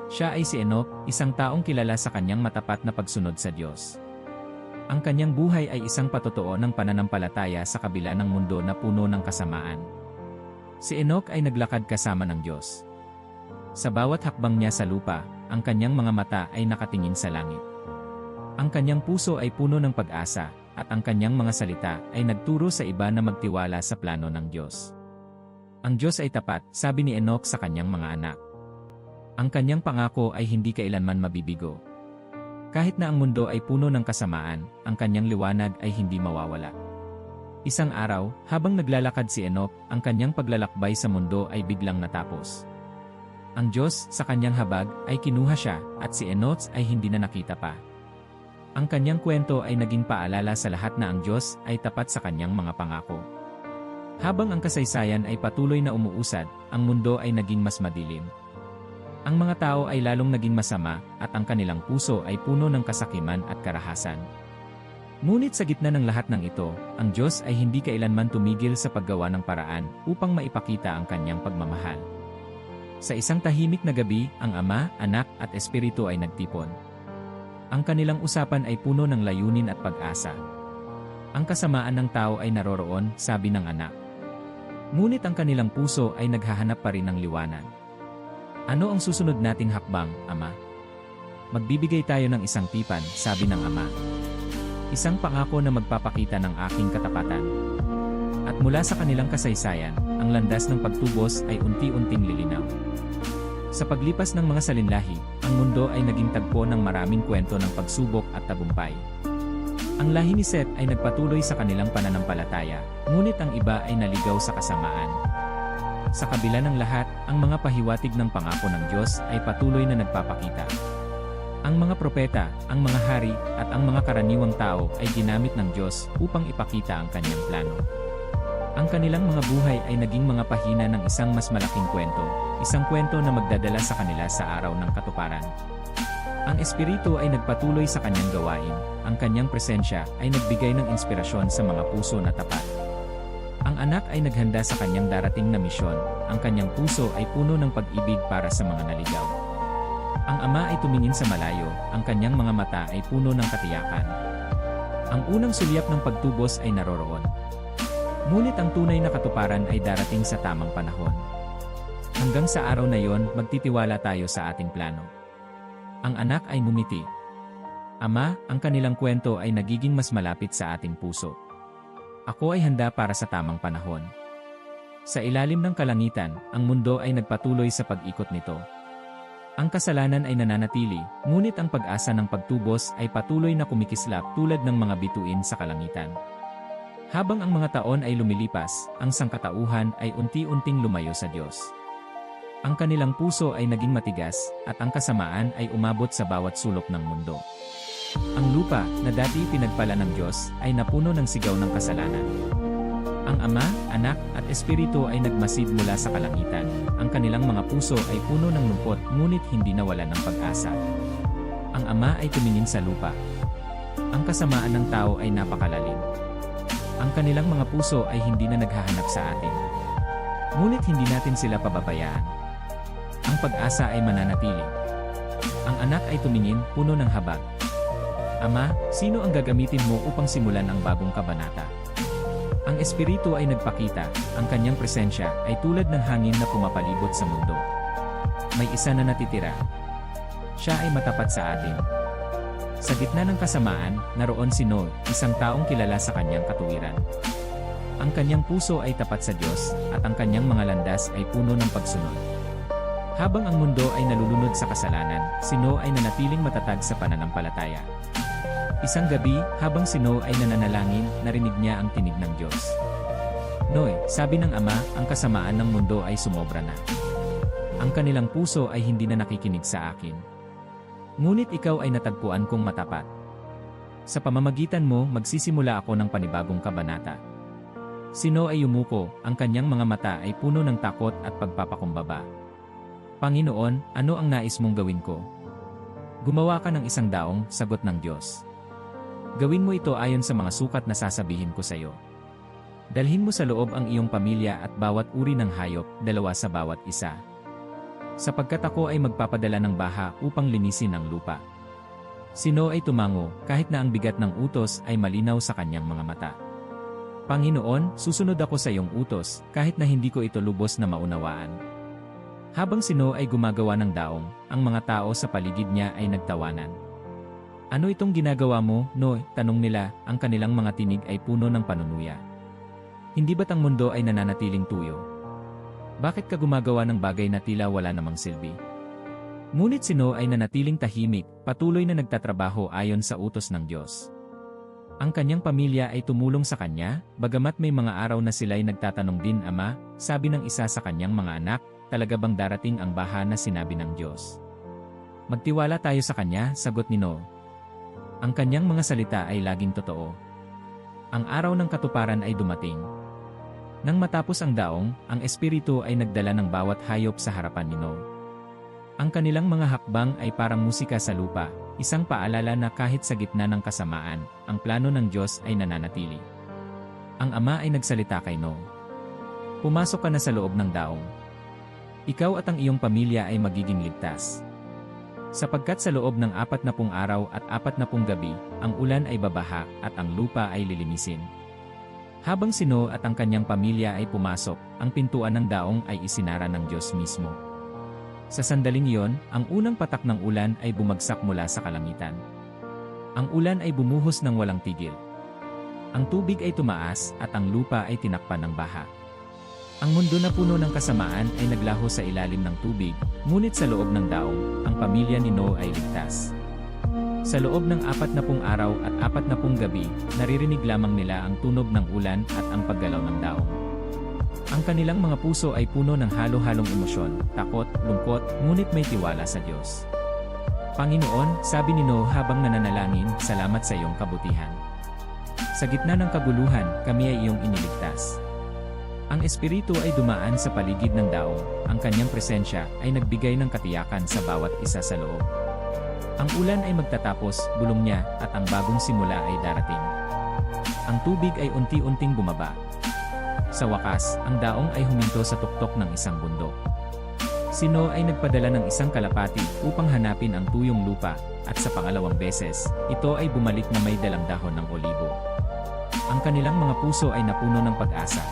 Siya ay si Enoch, isang taong kilala sa kanyang matapat na pagsunod sa Diyos. Ang kanyang buhay ay isang patotoo ng pananampalataya sa kabila ng mundo na puno ng kasamaan. Si Enoch ay naglakad kasama ng Diyos. Sa bawat hakbang niya sa lupa, ang kanyang mga mata ay nakatingin sa langit. Ang kanyang puso ay puno ng pag-asa, at ang kanyang mga salita ay nagturo sa iba na magtiwala sa plano ng Diyos. Ang Diyos ay tapat, sabi ni Enoch sa kanyang mga anak. Ang kanyang pangako ay hindi kailanman mabibigo. Kahit na ang mundo ay puno ng kasamaan, ang kanyang liwanag ay hindi mawawala. Isang araw, habang naglalakad si Enoch, ang kanyang paglalakbay sa mundo ay biglang natapos. Ang Diyos, sa kanyang habag, ay kinuha siya, at si Enoch ay hindi na nakita pa. Ang kanyang kwento ay naging paalala sa lahat na ang Diyos ay tapat sa kanyang mga pangako. Habang ang kasaysayan ay patuloy na umuusad, ang mundo ay naging mas madilim. Ang mga tao ay lalong naging masama, at ang kanilang puso ay puno ng kasakiman at karahasan. Ngunit sa gitna ng lahat ng ito, ang Diyos ay hindi kailanman tumigil sa paggawa ng paraan upang maipakita ang kanyang pagmamahal. Sa isang tahimik na gabi, ang Ama, Anak at Espiritu ay nagtipon. Ang kanilang usapan ay puno ng layunin at pag-asa. Ang kasamaan ng tao ay naroroon, sabi ng anak. Ngunit ang kanilang puso ay naghahanap pa rin ng liwanag. Ano ang susunod nating hakbang, Ama? Magbibigay tayo ng isang tipan, sabi ng Ama. Isang pangako na magpapakita ng aking katapatan. At mula sa kanilang kasaysayan, ang landas ng pagtubos ay unti-unting lilinaw. Sa paglipas ng mga salinlahi, ang mundo ay naging tagpo ng maraming kwento ng pagsubok at tagumpay. Ang lahi ni Seth ay nagpatuloy sa kanilang pananampalataya, ngunit ang iba ay naligaw sa kasamaan. Sa kabila ng lahat, ang mga pahiwatig ng pangako ng Diyos ay patuloy na nagpapakita. Ang mga propeta, ang mga hari, at ang mga karaniwang tao ay ginamit ng Diyos upang ipakita ang kanyang plano. Ang kanilang mga buhay ay naging mga pahina ng isang mas malaking kwento, isang kwento na magdadala sa kanila sa araw ng katuparan. Ang Espiritu ay nagpatuloy sa kanyang gawain, ang kanyang presensya ay nagbigay ng inspirasyon sa mga puso na tapat. Ang anak ay naghanda sa kanyang darating na misyon, ang kanyang puso ay puno ng pag-ibig para sa mga naligaw. Ang ama ay tumingin sa malayo, ang kanyang mga mata ay puno ng katiyakan. Ang unang sulyap ng pagtubos ay naroroon. Ngunit ang tunay na katuparan ay darating sa tamang panahon. Hanggang sa araw na yon, magtitiwala tayo sa ating plano. Ang anak ay ngumiti. Ama, ang kanilang kwento ay nagiging mas malapit sa ating puso. Ako ay handa para sa tamang panahon. Sa ilalim ng kalangitan, ang mundo ay nagpatuloy sa pag-ikot nito. Ang kasalanan ay nananatili, ngunit ang pag-asa ng pagtubos ay patuloy na kumikislap tulad ng mga bituin sa kalangitan. Habang ang mga taon ay lumilipas, ang sangkatauhan ay unti-unting lumayo sa Diyos. Ang kanilang puso ay naging matigas, at ang kasamaan ay umabot sa bawat sulok ng mundo. Ang lupa, na dati pinagpala ng Diyos, ay napuno ng sigaw ng kasalanan. Ang Ama, Anak, at Espiritu ay nagmasid mula sa kalangitan. Ang kanilang mga puso ay puno ng lungkot, ngunit hindi nawala ng pag-asa. Ang Ama ay tumingin sa lupa. Ang kasamaan ng tao ay napakalalim. Ang kanilang mga puso ay hindi na naghahanap sa atin. Ngunit hindi natin sila pababayaan. Ang pag-asa ay mananatili. Ang anak ay tumingin, puno ng habag. Ama, sino ang gagamitin mo upang simulan ang bagong kabanata? Ang Espiritu ay nagpakita, ang kanyang presensya ay tulad ng hangin na pumapalibot sa mundo. May isa na natitira. Siya ay matapat sa atin. Sa gitna ng kasamaan, naroon si Noe, isang taong kilala sa kanyang katuwiran. Ang kanyang puso ay tapat sa Diyos, at ang kanyang mga landas ay puno ng pagsunod. Habang ang mundo ay nalulunod sa kasalanan, si Noe ay nanatiling matatag sa pananampalataya. Isang gabi, habang si Noe ay nananalangin, narinig niya ang tinig ng Diyos. Noe, sabi ng Ama, ang kasamaan ng mundo ay sumobra na. Ang kanilang puso ay hindi na nakikinig sa akin. Ngunit ikaw ay natagpuan kong matapat. Sa pamamagitan mo, magsisimula ako ng panibagong kabanata. Si Noe ay yumuko, ang kanyang mga mata ay puno ng takot at pagpapakumbaba. Panginoon, ano ang nais mong gawin ko? Gumawa ka ng isang daong, sagot ng Diyos. Gawin mo ito ayon sa mga sukat na sasabihin ko sa iyo. Dalhin mo sa loob ang iyong pamilya at bawat uri ng hayop, 2 sa bawat isa. Sapagkat ako ay magpapadala ng baha upang linisin ang lupa. Si Noe ay tumango, kahit na ang bigat ng utos ay malinaw sa kanyang mga mata. Panginoon, susunod ako sa iyong utos, kahit na hindi ko ito lubos na maunawaan. Habang si Noe ay gumagawa ng daong, ang mga tao sa paligid niya ay nagtawanan. Ano itong ginagawa mo, Noe? Tanong nila, ang kanilang mga tinig ay puno ng panunuya. Hindi ba't ang mundo ay nananatiling tuyo? Bakit ka gumagawa ng bagay na tila wala namang silbi? Ngunit si Noe ay nanatiling tahimik, patuloy na nagtatrabaho ayon sa utos ng Diyos. Ang kanyang pamilya ay tumulong sa kanya, bagamat may mga araw na sila'y nagtatanong din, Ama, sabi ng isa sa kanyang mga anak, talaga bang darating ang baha na sinabi ng Diyos? Magtiwala tayo sa kanya, sagot ni Noe. Ang kanyang mga salita ay laging totoo. Ang araw ng katuparan ay dumating. Nang matapos ang daong, ang Espiritu ay nagdala ng bawat hayop sa harapan ni Noe. Ang kanilang mga hakbang ay parang musika sa lupa, isang paalala na kahit sa gitna ng kasamaan, ang plano ng Diyos ay nananatili. Ang Ama ay nagsalita kay Noe. Pumasok ka na sa loob ng daong. Ikaw at ang iyong pamilya ay magiging ligtas. Sapagkat sa loob ng 40 araw at 40 gabi, ang ulan ay babaha at ang lupa ay lilinisin. Habang si Noe at ang kanyang pamilya ay pumasok, ang pintuan ng daong ay isinara ng Diyos mismo. Sa sandaling iyon, ang unang patak ng ulan ay bumagsak mula sa kalangitan. Ang ulan ay bumuhos ng walang tigil. Ang tubig ay tumaas at ang lupa ay tinakpan ng baha. Ang mundo na puno ng kasamaan ay naglaho sa ilalim ng tubig, ngunit sa loob ng daong, ang pamilya ni Noe ay ligtas. Sa loob ng 40 araw at 40 gabi, naririnig lamang nila ang tunog ng ulan at ang paggalaw ng daong. Ang kanilang mga puso ay puno ng halo-halong emosyon, takot, lungkot, ngunit may tiwala sa Diyos. Panginoon, sabi ni Noe habang nananalangin, salamat sa iyong kabutihan. Sa gitna ng kaguluhan, kami ay iyong iniligtas. Ang Espiritu ay dumaan sa paligid ng daong, ang kanyang presensya ay nagbigay ng katiyakan sa bawat isa sa loob. Ang ulan ay magtatapos, bulong niya, at ang bagong simula ay darating. Ang tubig ay unti-unting bumaba. Sa wakas, ang daong ay huminto sa tuktok ng isang bundok. Si Noe ay nagpadala ng isang kalapati upang hanapin ang tuyong lupa, at sa pangalawang beses, ito ay bumalik na may dalang dahon ng olibo. Ang kanilang mga puso ay napuno ng pag-asa.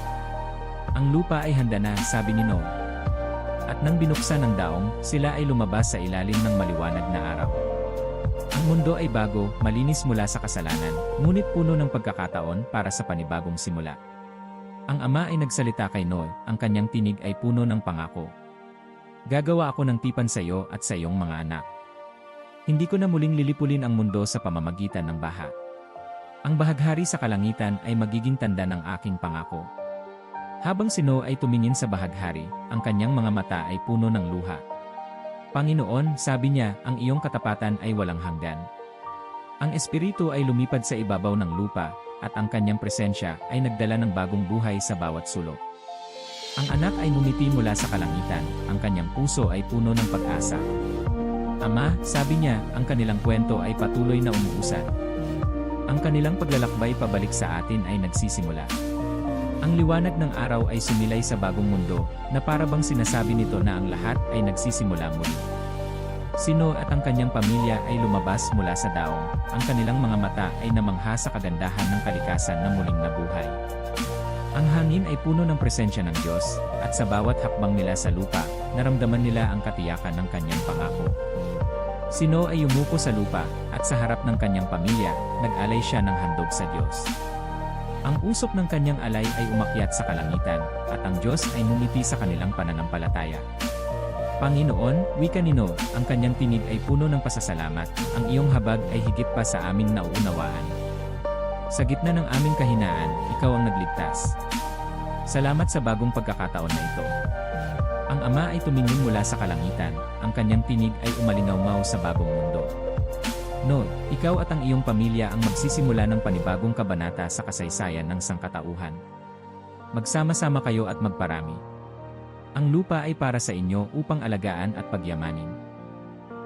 Ang lupa ay handa na, sabi ni Noe. At nang binuksan ng daong, sila ay lumabas sa ilalim ng maliwanag na araw. Ang mundo ay bago, malinis mula sa kasalanan, ngunit puno ng pagkakataon para sa panibagong simula. Ang Ama ay nagsalita kay Noe, ang kanyang tinig ay puno ng pangako. Gagawa ako ng tipan sa iyo at sa iyong mga anak. Hindi ko na muling lilipulin ang mundo sa pamamagitan ng baha. Ang bahaghari sa kalangitan ay magiging tanda ng aking pangako. Habang si Noe ay tumingin sa bahaghari, ang kanyang mga mata ay puno ng luha. Panginoon, sabi niya, ang iyong katapatan ay walang hanggan. Ang Espiritu ay lumipad sa ibabaw ng lupa, at ang kanyang presensya ay nagdala ng bagong buhay sa bawat sulok. Ang anak ay ngumiti mula sa kalangitan, ang kanyang puso ay puno ng pag-asa. Ama, sabi niya, ang kanilang kwento ay patuloy na umuusad. Ang kanilang paglalakbay pabalik sa atin ay nagsisimula. Ang liwanag ng araw ay sumilay sa bagong mundo, na para bang sinasabi nito na ang lahat ay nagsisimula muli. Si Noe at ang kanyang pamilya ay lumabas mula sa daong, ang kanilang mga mata ay namangha sa kagandahan ng kalikasan na muling nabuhay. Ang hangin ay puno ng presensya ng Diyos, at sa bawat hakbang nila sa lupa, naramdaman nila ang katiyakan ng kanyang pangako. Si Noe ay yumuko sa lupa, at sa harap ng kanyang pamilya, nag-alay siya ng handog sa Diyos. Ang usok ng kanyang alay ay umakyat sa kalangitan, at ang Diyos ay ngumiti sa kanilang pananampalataya. Panginoon, wika ni Noe, ang kanyang tinig ay puno ng pasasalamat, ang iyong habag ay higit pa sa aming nauunawaan. Sa gitna ng aming kahinaan, ikaw ang nagligtas. Salamat sa bagong pagkakataon na ito. Ang Ama ay tumingin mula sa kalangitan, ang kanyang tinig ay umalingaw sa bagong mundo. Noe, ikaw at ang iyong pamilya ang magsisimula ng panibagong kabanata sa kasaysayan ng sangkatauhan. Magsama-sama kayo at magparami. Ang lupa ay para sa inyo upang alagaan at pagyamanin.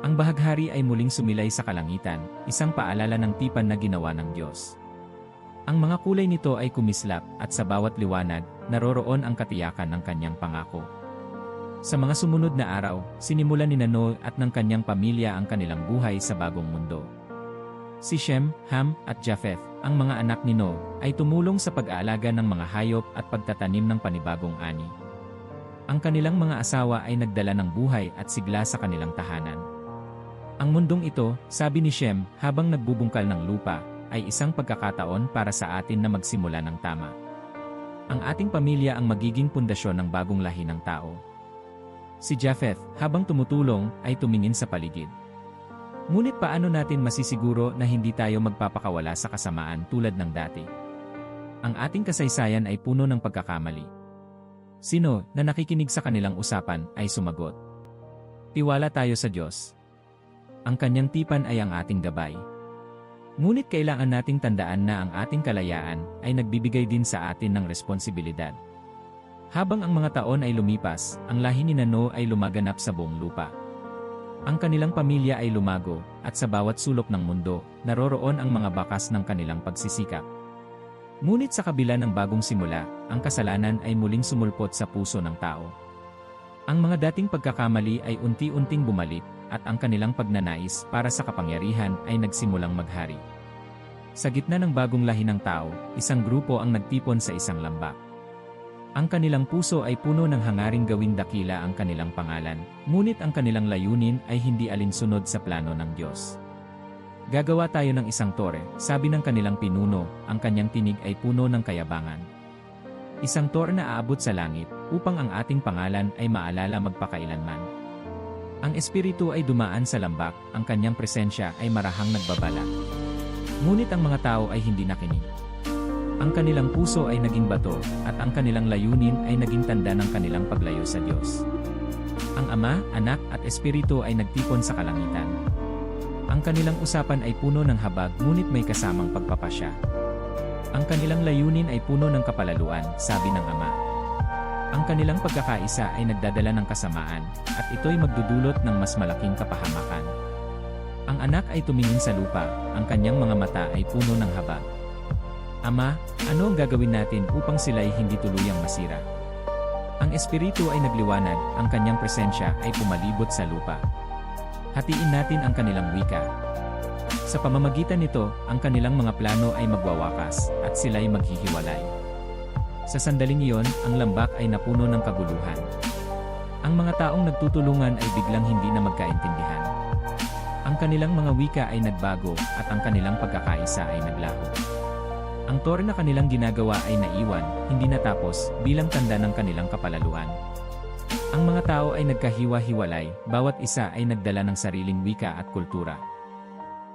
Ang bahaghari ay muling sumilay sa kalangitan, isang paalala ng tipan na ginawa ng Diyos. Ang mga kulay nito ay kumislap, at sa bawat liwanag, naroroon ang katiyakan ng kanyang pangako. Sa mga sumunod na araw, sinimulan ni Noe at ng kanyang pamilya ang kanilang buhay sa bagong mundo. Si Shem, Ham, at Japheth, ang mga anak ni Noe, ay tumulong sa pag-aalaga ng mga hayop at pagtatanim ng panibagong ani. Ang kanilang mga asawa ay nagdala ng buhay at sigla sa kanilang tahanan. Ang mundong ito, sabi ni Shem, habang nagbubungkal ng lupa, ay isang pagkakataon para sa atin na magsimula ng tama. Ang ating pamilya ang magiging pundasyon ng bagong lahi ng tao. Si Japheth, habang tumutulong, ay tumingin sa paligid. Ngunit paano natin masisiguro na hindi tayo magpapakawala sa kasamaan tulad ng dati? Ang ating kasaysayan ay puno ng pagkakamali. Si Noe, na nakikinig sa kanilang usapan, ay sumagot. Tiwala tayo sa Diyos. Ang kanyang tipan ay ang ating gabay. Ngunit kailangan nating tandaan na ang ating kalayaan ay nagbibigay din sa atin ng responsibilidad. Habang ang mga taon ay lumipas, ang lahi ni Noe ay lumaganap sa buong lupa. Ang kanilang pamilya ay lumago, at sa bawat sulok ng mundo, naroroon ang mga bakas ng kanilang pagsisikap. Ngunit sa kabila ng bagong simula, ang kasalanan ay muling sumulpot sa puso ng tao. Ang mga dating pagkakamali ay unti-unting bumalik, at ang kanilang pagnanais para sa kapangyarihan ay nagsimulang maghari. Sa gitna ng bagong lahi ng tao, isang grupo ang nagtipon sa isang lambak. Ang kanilang puso ay puno ng hangaring gawing dakila ang kanilang pangalan, ngunit ang kanilang layunin ay hindi alinsunod sa plano ng Diyos. Gagawa tayo ng isang tore, sabi ng kanilang pinuno, ang kanyang tinig ay puno ng kayabangan. Isang tore na aabot sa langit, upang ang ating pangalan ay maalala magpakailanman. Ang espiritu ay dumaan sa lambak, ang kanyang presensya ay marahang nagbabala. Ngunit ang mga tao ay hindi nakinig. Ang kanilang puso ay naging bato, at ang kanilang layunin ay naging tanda ng kanilang paglayo sa Diyos. Ang Ama, Anak at Espiritu ay nagtipon sa kalangitan. Ang kanilang usapan ay puno ng habag ngunit may kasamang pagpapasya. Ang kanilang layunin ay puno ng kapalaluan, sabi ng Ama. Ang kanilang pagkakaisa ay nagdadala ng kasamaan, at ito'y magdudulot ng mas malaking kapahamakan. Ang anak ay tumingin sa lupa, ang kanyang mga mata ay puno ng habag. Ama, ano ang gagawin natin upang sila'y hindi tuluyang masira? Ang espiritu ay nagliwanag, ang kanyang presensya ay pumalibot sa lupa. Hatiin natin ang kanilang wika. Sa pamamagitan nito, ang kanilang mga plano ay magwawakas, at sila'y maghihiwalay. Sa sandaling iyon, ang lambak ay napuno ng kaguluhan. Ang mga taong nagtutulungan ay biglang hindi na magkaintindihan. Ang kanilang mga wika ay nagbago, at ang kanilang pagkakaisa ay naglaho. Ang tore na kanilang ginagawa ay naiwan, hindi natapos, bilang tanda ng kanilang kapalaluan. Ang mga tao ay nagkahiwa-hiwalay, bawat isa ay nagdala ng sariling wika at kultura.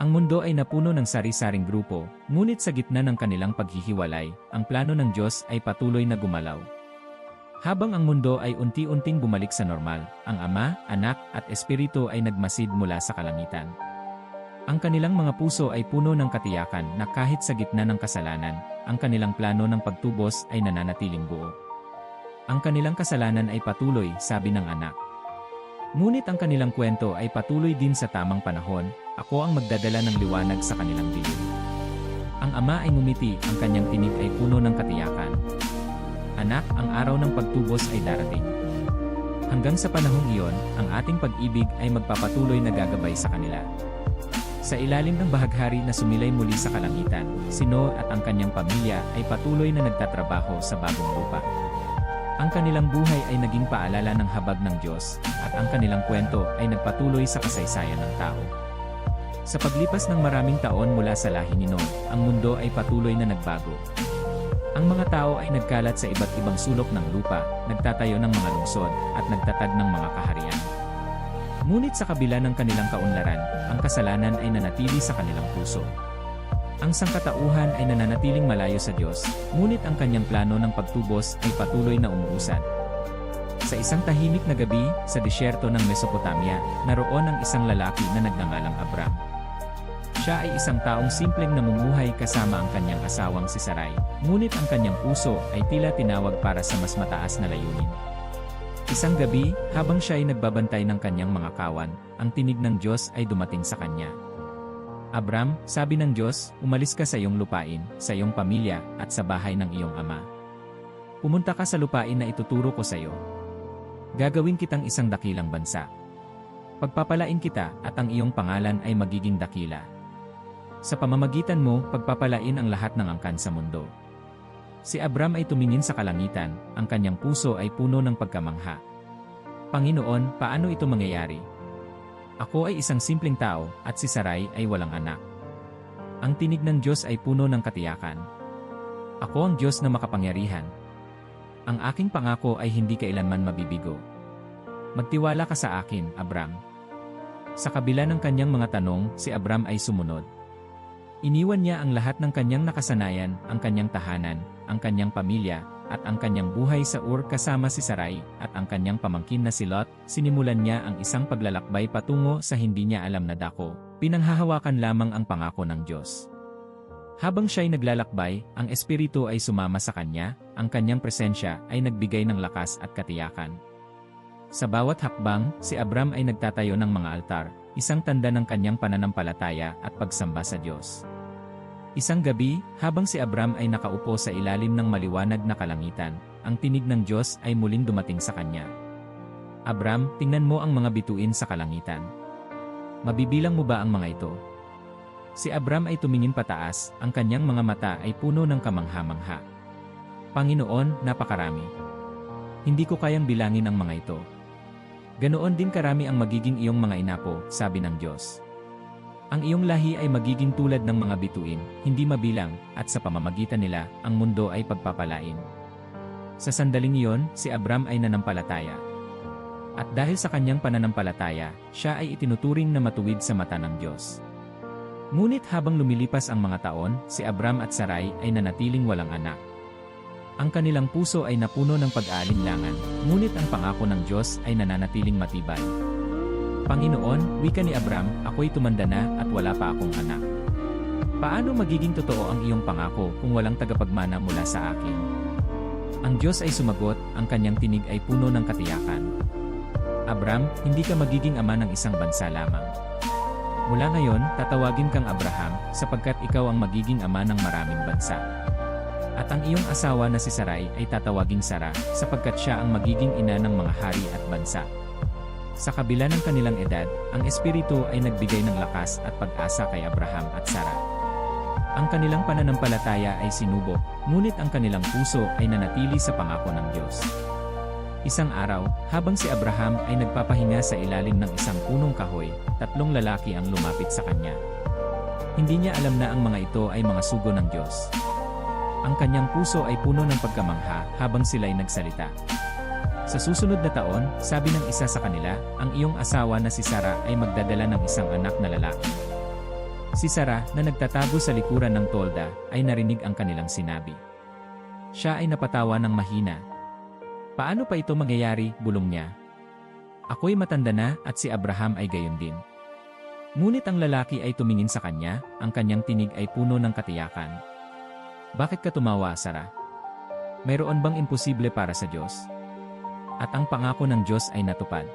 Ang mundo ay napuno ng sari-saring grupo, ngunit sa gitna ng kanilang paghihiwalay, ang plano ng Diyos ay patuloy na gumalaw. Habang ang mundo ay unti-unting bumalik sa normal, ang Ama, Anak at Espiritu ay nagmasid mula sa kalangitan. Ang kanilang mga puso ay puno ng katiyakan na kahit sa gitna ng kasalanan, ang kanilang plano ng pagtubos ay nananatiling buo. Ang kanilang kasalanan ay patuloy, sabi ng anak. Ngunit ang kanilang kwento ay patuloy din sa tamang panahon, ako ang magdadala ng liwanag sa kanilang dilim. Ang ama ay ngumiti, ang kanyang tinig ay puno ng katiyakan. Anak, ang araw ng pagtubos ay darating. Hanggang sa panahong iyon, ang ating pag-ibig ay magpapatuloy na gagabay sa kanila. Sa ilalim ng bahaghari na sumilay muli sa kalangitan, si Noah at ang kanyang pamilya ay patuloy na nagtatrabaho sa bagong lupa. Ang kanilang buhay ay naging paalala ng habag ng Diyos, at ang kanilang kwento ay nagpatuloy sa kasaysayan ng tao. Sa paglipas ng maraming taon mula sa lahi ni Noah, ang mundo ay patuloy na nagbago. Ang mga tao ay nagkalat sa iba't ibang sulok ng lupa, nagtatayo ng mga lungsod, at nagtatag ng mga kaharian. Ngunit sa kabila ng kanilang kaunlaran, ang kasalanan ay nanatili sa kanilang puso. Ang sangkatauhan ay nananatiling malayo sa Diyos, ngunit ang kanyang plano ng pagtubos ay patuloy na umuusad. Sa isang tahimik na gabi, sa disyerto ng Mesopotamia, naroon ang isang lalaki na nagngangalang Abram. Siya ay isang taong simpleng namumuhay kasama ang kanyang asawang si Sarai, ngunit ang kanyang puso ay tila tinawag para sa mas mataas na layunin. Isang gabi, habang siya ay nagbabantay ng kanyang mga kawan, ang tinig ng Diyos ay dumating sa kanya. Abram, sabi ng Diyos, umalis ka sa iyong lupain, sa iyong pamilya, at sa bahay ng iyong ama. Pumunta ka sa lupain na ituturo ko sa iyo. Gagawin kitang isang dakilang bansa. Pagpapalain kita, at ang iyong pangalan ay magiging dakila. Sa pamamagitan mo, pagpapalain ang lahat ng angkan sa mundo. Si Abram ay tumingin sa kalangitan, ang kanyang puso ay puno ng pagkamangha. Panginoon, paano ito mangyayari? Ako ay isang simpleng tao, at si Sarai ay walang anak. Ang tinig ng Diyos ay puno ng katiyakan. Ako ang Diyos na makapangyarihan. Ang aking pangako ay hindi kailanman mabibigo. Magtiwala ka sa akin, Abram. Sa kabila ng kanyang mga tanong, si Abram ay sumunod. Iniwan niya ang lahat ng kanyang nakasanayan, ang kanyang tahanan, ang kanyang pamilya, at ang kanyang buhay sa Ur kasama si Sarai, at ang kanyang pamangkin na si Lot. Sinimulan niya ang isang paglalakbay patungo sa hindi niya alam na dako, pinanghahawakan lamang ang pangako ng Diyos. Habang siya'y naglalakbay, ang Espiritu ay sumama sa kanya, ang kanyang presensya ay nagbigay ng lakas at katiyakan. Sa bawat hakbang, si Abram ay nagtatayo ng mga altar, isang tanda ng kanyang pananampalataya at pagsamba sa Diyos. Isang gabi, habang si Abram ay nakaupo sa ilalim ng maliwanag na kalangitan, ang tinig ng Diyos ay muling dumating sa kanya. Abram, tingnan mo ang mga bituin sa kalangitan. Mabibilang mo ba ang mga ito? Si Abram ay tumingin pataas, ang kanyang mga mata ay puno ng kamangha-mangha. Panginoon, napakarami. Hindi ko kayang bilangin ang mga ito. Ganoon din karami ang magiging iyong mga inapo, sabi ng Diyos. Ang iyong lahi ay magiging tulad ng mga bituin, hindi mabilang, at sa pamamagitan nila, ang mundo ay pagpapalain. Sa sandaling iyon, si Abram ay nanampalataya. At dahil sa kanyang pananampalataya, siya ay itinuturing na matuwid sa mata ng Diyos. Ngunit habang lumilipas ang mga taon, si Abram at Sarai ay nanatiling walang anak. Ang kanilang puso ay napuno ng pag-aalinlangan, ngunit ang pangako ng Diyos ay nananatiling matibay. Panginoon, wika ni Abram, ako'y tumanda na at wala pa akong anak. Paano magiging totoo ang iyong pangako kung walang tagapagmana mula sa akin? Ang Diyos ay sumagot, ang kanyang tinig ay puno ng katiyakan. Abram, hindi ka magiging ama ng isang bansa lamang. Mula ngayon, tatawagin kang Abraham, sapagkat ikaw ang magiging ama ng maraming bansa. At ang iyong asawa na si Sarai ay tatawaging Sara, sapagkat siya ang magiging ina ng mga hari at bansa. Sa kabila ng kanilang edad, ang Espiritu ay nagbigay ng lakas at pag-asa kay Abraham at Sara. Ang kanilang pananampalataya ay sinubok, ngunit ang kanilang puso ay nanatili sa pangako ng Diyos. Isang araw, habang si Abraham ay nagpapahinga sa ilalim ng isang punong kahoy, tatlong lalaki ang lumapit sa kanya. Hindi niya alam na ang mga ito ay mga sugo ng Diyos. Ang kanyang puso ay puno ng pagkamangha habang sila'y nagsalita. Sa susunod na taon, sabi ng isa sa kanila, ang iyong asawa na si Sara ay magdadala ng isang anak na lalaki. Si Sara, na nagtatago sa likuran ng tolda, ay narinig ang kanilang sinabi. Siya ay napatawa ng mahina. Paano pa ito mangyayari, bulong niya? Ako'y matanda na at si Abraham ay gayon din. Ngunit ang lalaki ay tumingin sa kanya, ang kanyang tinig ay puno ng katiyakan. Bakit ka tumawa, Sara? Mayroon bang imposible para sa Diyos? At ang pangako ng Diyos ay natupad.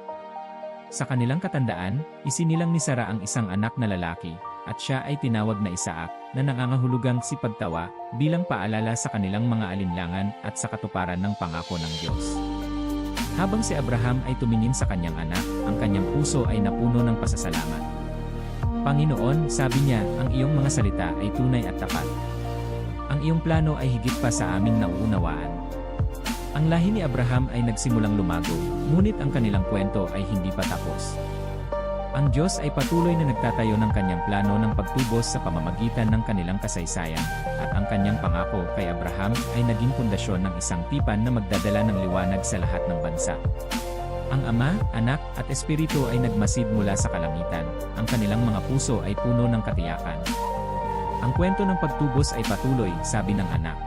Sa kanilang katandaan, isinilang ni Sara ang isang anak na lalaki, at siya ay tinawag na Isaac, na nangangahulugang si pagtawa, bilang paalala sa kanilang mga alinlangan at sa katuparan ng pangako ng Diyos. Habang si Abraham ay tumingin sa kanyang anak, ang kanyang puso ay napuno ng pasasalamat. Panginoon, sabi niya, ang iyong mga salita ay tunay at tapat. Ang iyong plano ay higit pa sa aming nauunawaan. Ang lahi ni Abraham ay nagsimulang lumago, ngunit ang kanilang kwento ay hindi pa tapos. Ang Diyos ay patuloy na nagtatayo ng kanyang plano ng pagtubos sa pamamagitan ng kanilang kasaysayan, at ang kanyang pangako kay Abraham ay naging pundasyon ng isang tipan na magdadala ng liwanag sa lahat ng bansa. Ang Ama, Anak, at Espiritu ay nagmasid mula sa kalangitan, ang kanilang mga puso ay puno ng katiyakan. Ang kwento ng pagtubos ay patuloy, sabi ng anak.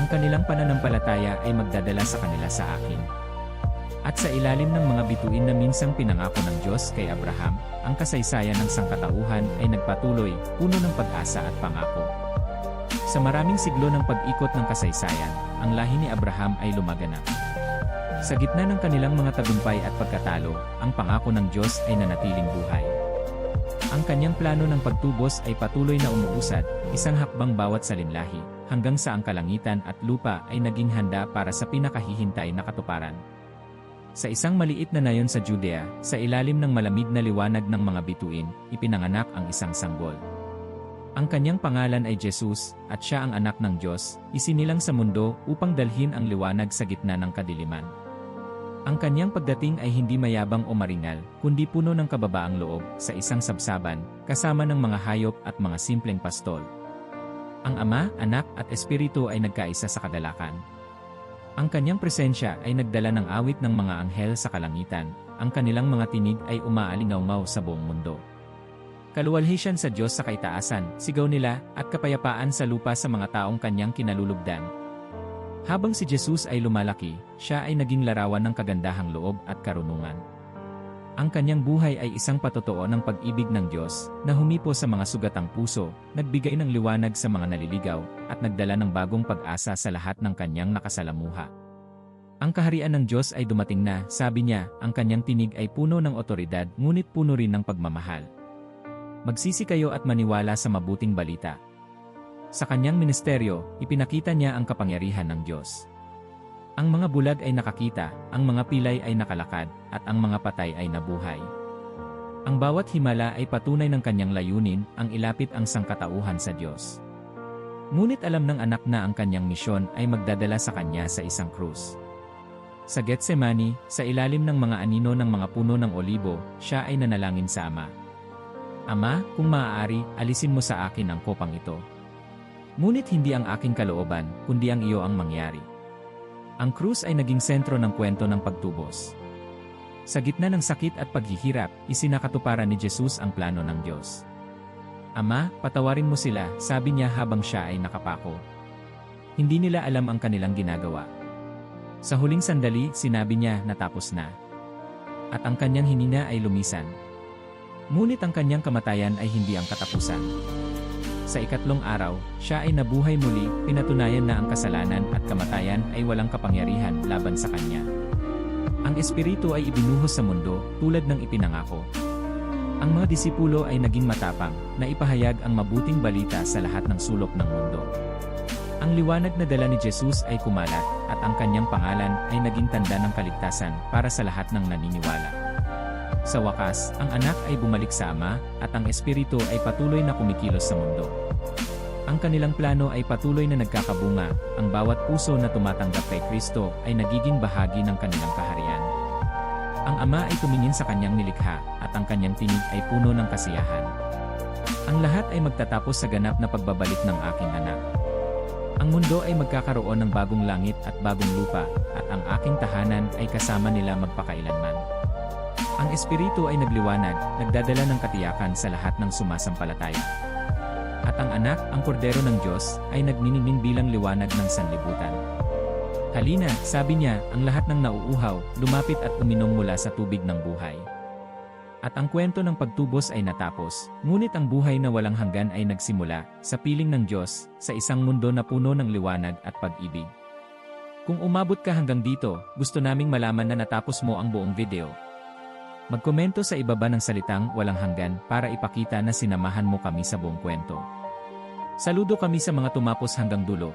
Ang kanilang pananampalataya ay magdadala sa kanila sa akin. At sa ilalim ng mga bituin na minsang pinangako ng Diyos kay Abraham, ang kasaysayan ng sangkatauhan ay nagpatuloy, puno ng pag-asa at pangako. Sa maraming siglo ng pag-ikot ng kasaysayan, ang lahi ni Abraham ay lumaganap. Sa gitna ng kanilang mga tagumpay at pagkatalo, ang pangako ng Diyos ay nanatiling buhay. Ang kanyang plano ng pagtubos ay patuloy na umuusad, isang hakbang bawat salinlahi, hanggang sa ang kalangitan at lupa ay naging handa para sa pinakahihintay na katuparan. Sa isang maliit na nayon sa Judea, sa ilalim ng malamig na liwanag ng mga bituin, ipinanganak ang isang sanggol. Ang kanyang pangalan ay Jesus, at siya ang anak ng Diyos, isinilang sa mundo upang dalhin ang liwanag sa gitna ng kadiliman. Ang kanyang pagdating ay hindi mayabang o maringal, kundi puno ng kababaang loob, sa isang sabsaban, kasama ng mga hayop at mga simpleng pastol. Ang Ama, Anak, at Espiritu ay nagkaisa sa kadalakan. Ang kanyang presensya ay nagdala ng awit ng mga anghel sa kalangitan, ang kanilang mga tinig ay umaalingaw sa buong mundo. Kaluwalhatian sa Diyos sa kaitaasan, sigaw nila, at kapayapaan sa lupa sa mga taong kanyang kinalulugdan. Habang si Jesus ay lumalaki, siya ay naging larawan ng kagandahang loob at karunungan. Ang kanyang buhay ay isang patotoo ng pag-ibig ng Diyos, na humipo sa mga sugatang puso, nagbigay ng liwanag sa mga naliligaw, at nagdala ng bagong pag-asa sa lahat ng kanyang nakasalamuha. Ang kaharian ng Diyos ay dumating na, sabi niya, ang kanyang tinig ay puno ng otoridad, ngunit puno rin ng pagmamahal. Magsisi kayo at maniwala sa mabuting balita. Sa kanyang ministeryo, ipinakita niya ang kapangyarihan ng Diyos. Ang mga bulag ay nakakita, ang mga pilay ay nakalakad, at ang mga patay ay nabuhay. Ang bawat himala ay patunay ng kanyang layunin, ang ilapit ang sangkatauhan sa Diyos. Ngunit alam ng anak na ang kanyang misyon ay magdadala sa kanya sa isang krus. Sa Getsemani, sa ilalim ng mga anino ng mga puno ng olibo, siya ay nanalangin sa Ama. Ama, kung maaari, alisin mo sa akin ang kopang ito. Ngunit hindi ang aking kalooban, kundi ang iyo ang mangyari. Ang krus ay naging sentro ng kwento ng pagtubos. Sa gitna ng sakit at paghihirap, isinakatuparan ni Jesus ang plano ng Diyos. Ama, patawarin mo sila, sabi niya habang siya ay nakapako. Hindi nila alam ang kanilang ginagawa. Sa huling sandali, sinabi niya na tapos na. At ang kanyang hinina ay lumisan. Ngunit ang kanyang kamatayan ay hindi ang katapusan. Sa ikatlong araw, siya ay nabuhay muli, pinatunayan na ang kasalanan at kamatayan ay walang kapangyarihan laban sa kanya. Ang Espiritu ay ibinuhos sa mundo, tulad ng ipinangako. Ang mga disipulo ay naging matapang, na ipahayag ang mabuting balita sa lahat ng sulok ng mundo. Ang liwanag na dala ni Jesus ay kumalat, at ang kanyang pangalan ay naging tanda ng kaligtasan para sa lahat ng naniniwala. Sa wakas, ang anak ay bumalik sa Ama, at ang Espiritu ay patuloy na kumikilos sa mundo. Ang kanilang plano ay patuloy na nagkakabunga, ang bawat puso na tumatanggap kay Kristo ay nagiging bahagi ng kanilang kaharian. Ang Ama ay tumingin sa kanyang nilikha, at ang kanyang tinig ay puno ng kasiyahan. Ang lahat ay magtatapos sa ganap na pagbabalik ng aking anak. Ang mundo ay magkakaroon ng bagong langit at bagong lupa, at ang aking tahanan ay kasama nila magpakailanman. Ang Espiritu ay nagliwanag, nagdadala ng katiyakan sa lahat ng sumasampalataya. At ang anak, ang kordero ng Diyos, ay nagniningning bilang liwanag ng sanlibutan. Halina, sabi niya, ang lahat ng nauuhaw, lumapit at uminom mula sa tubig ng buhay. At ang kwento ng pagtubos ay natapos, ngunit ang buhay na walang hanggan ay nagsimula, sa piling ng Diyos, sa isang mundo na puno ng liwanag at pag-ibig. Kung umabot ka hanggang dito, gusto naming malaman na natapos mo ang buong video. Magkomento sa ibaba ng salitang walang hanggan para ipakita na sinamahan mo kami sa buong kwento. Saludo kami sa mga tumapos hanggang dulo.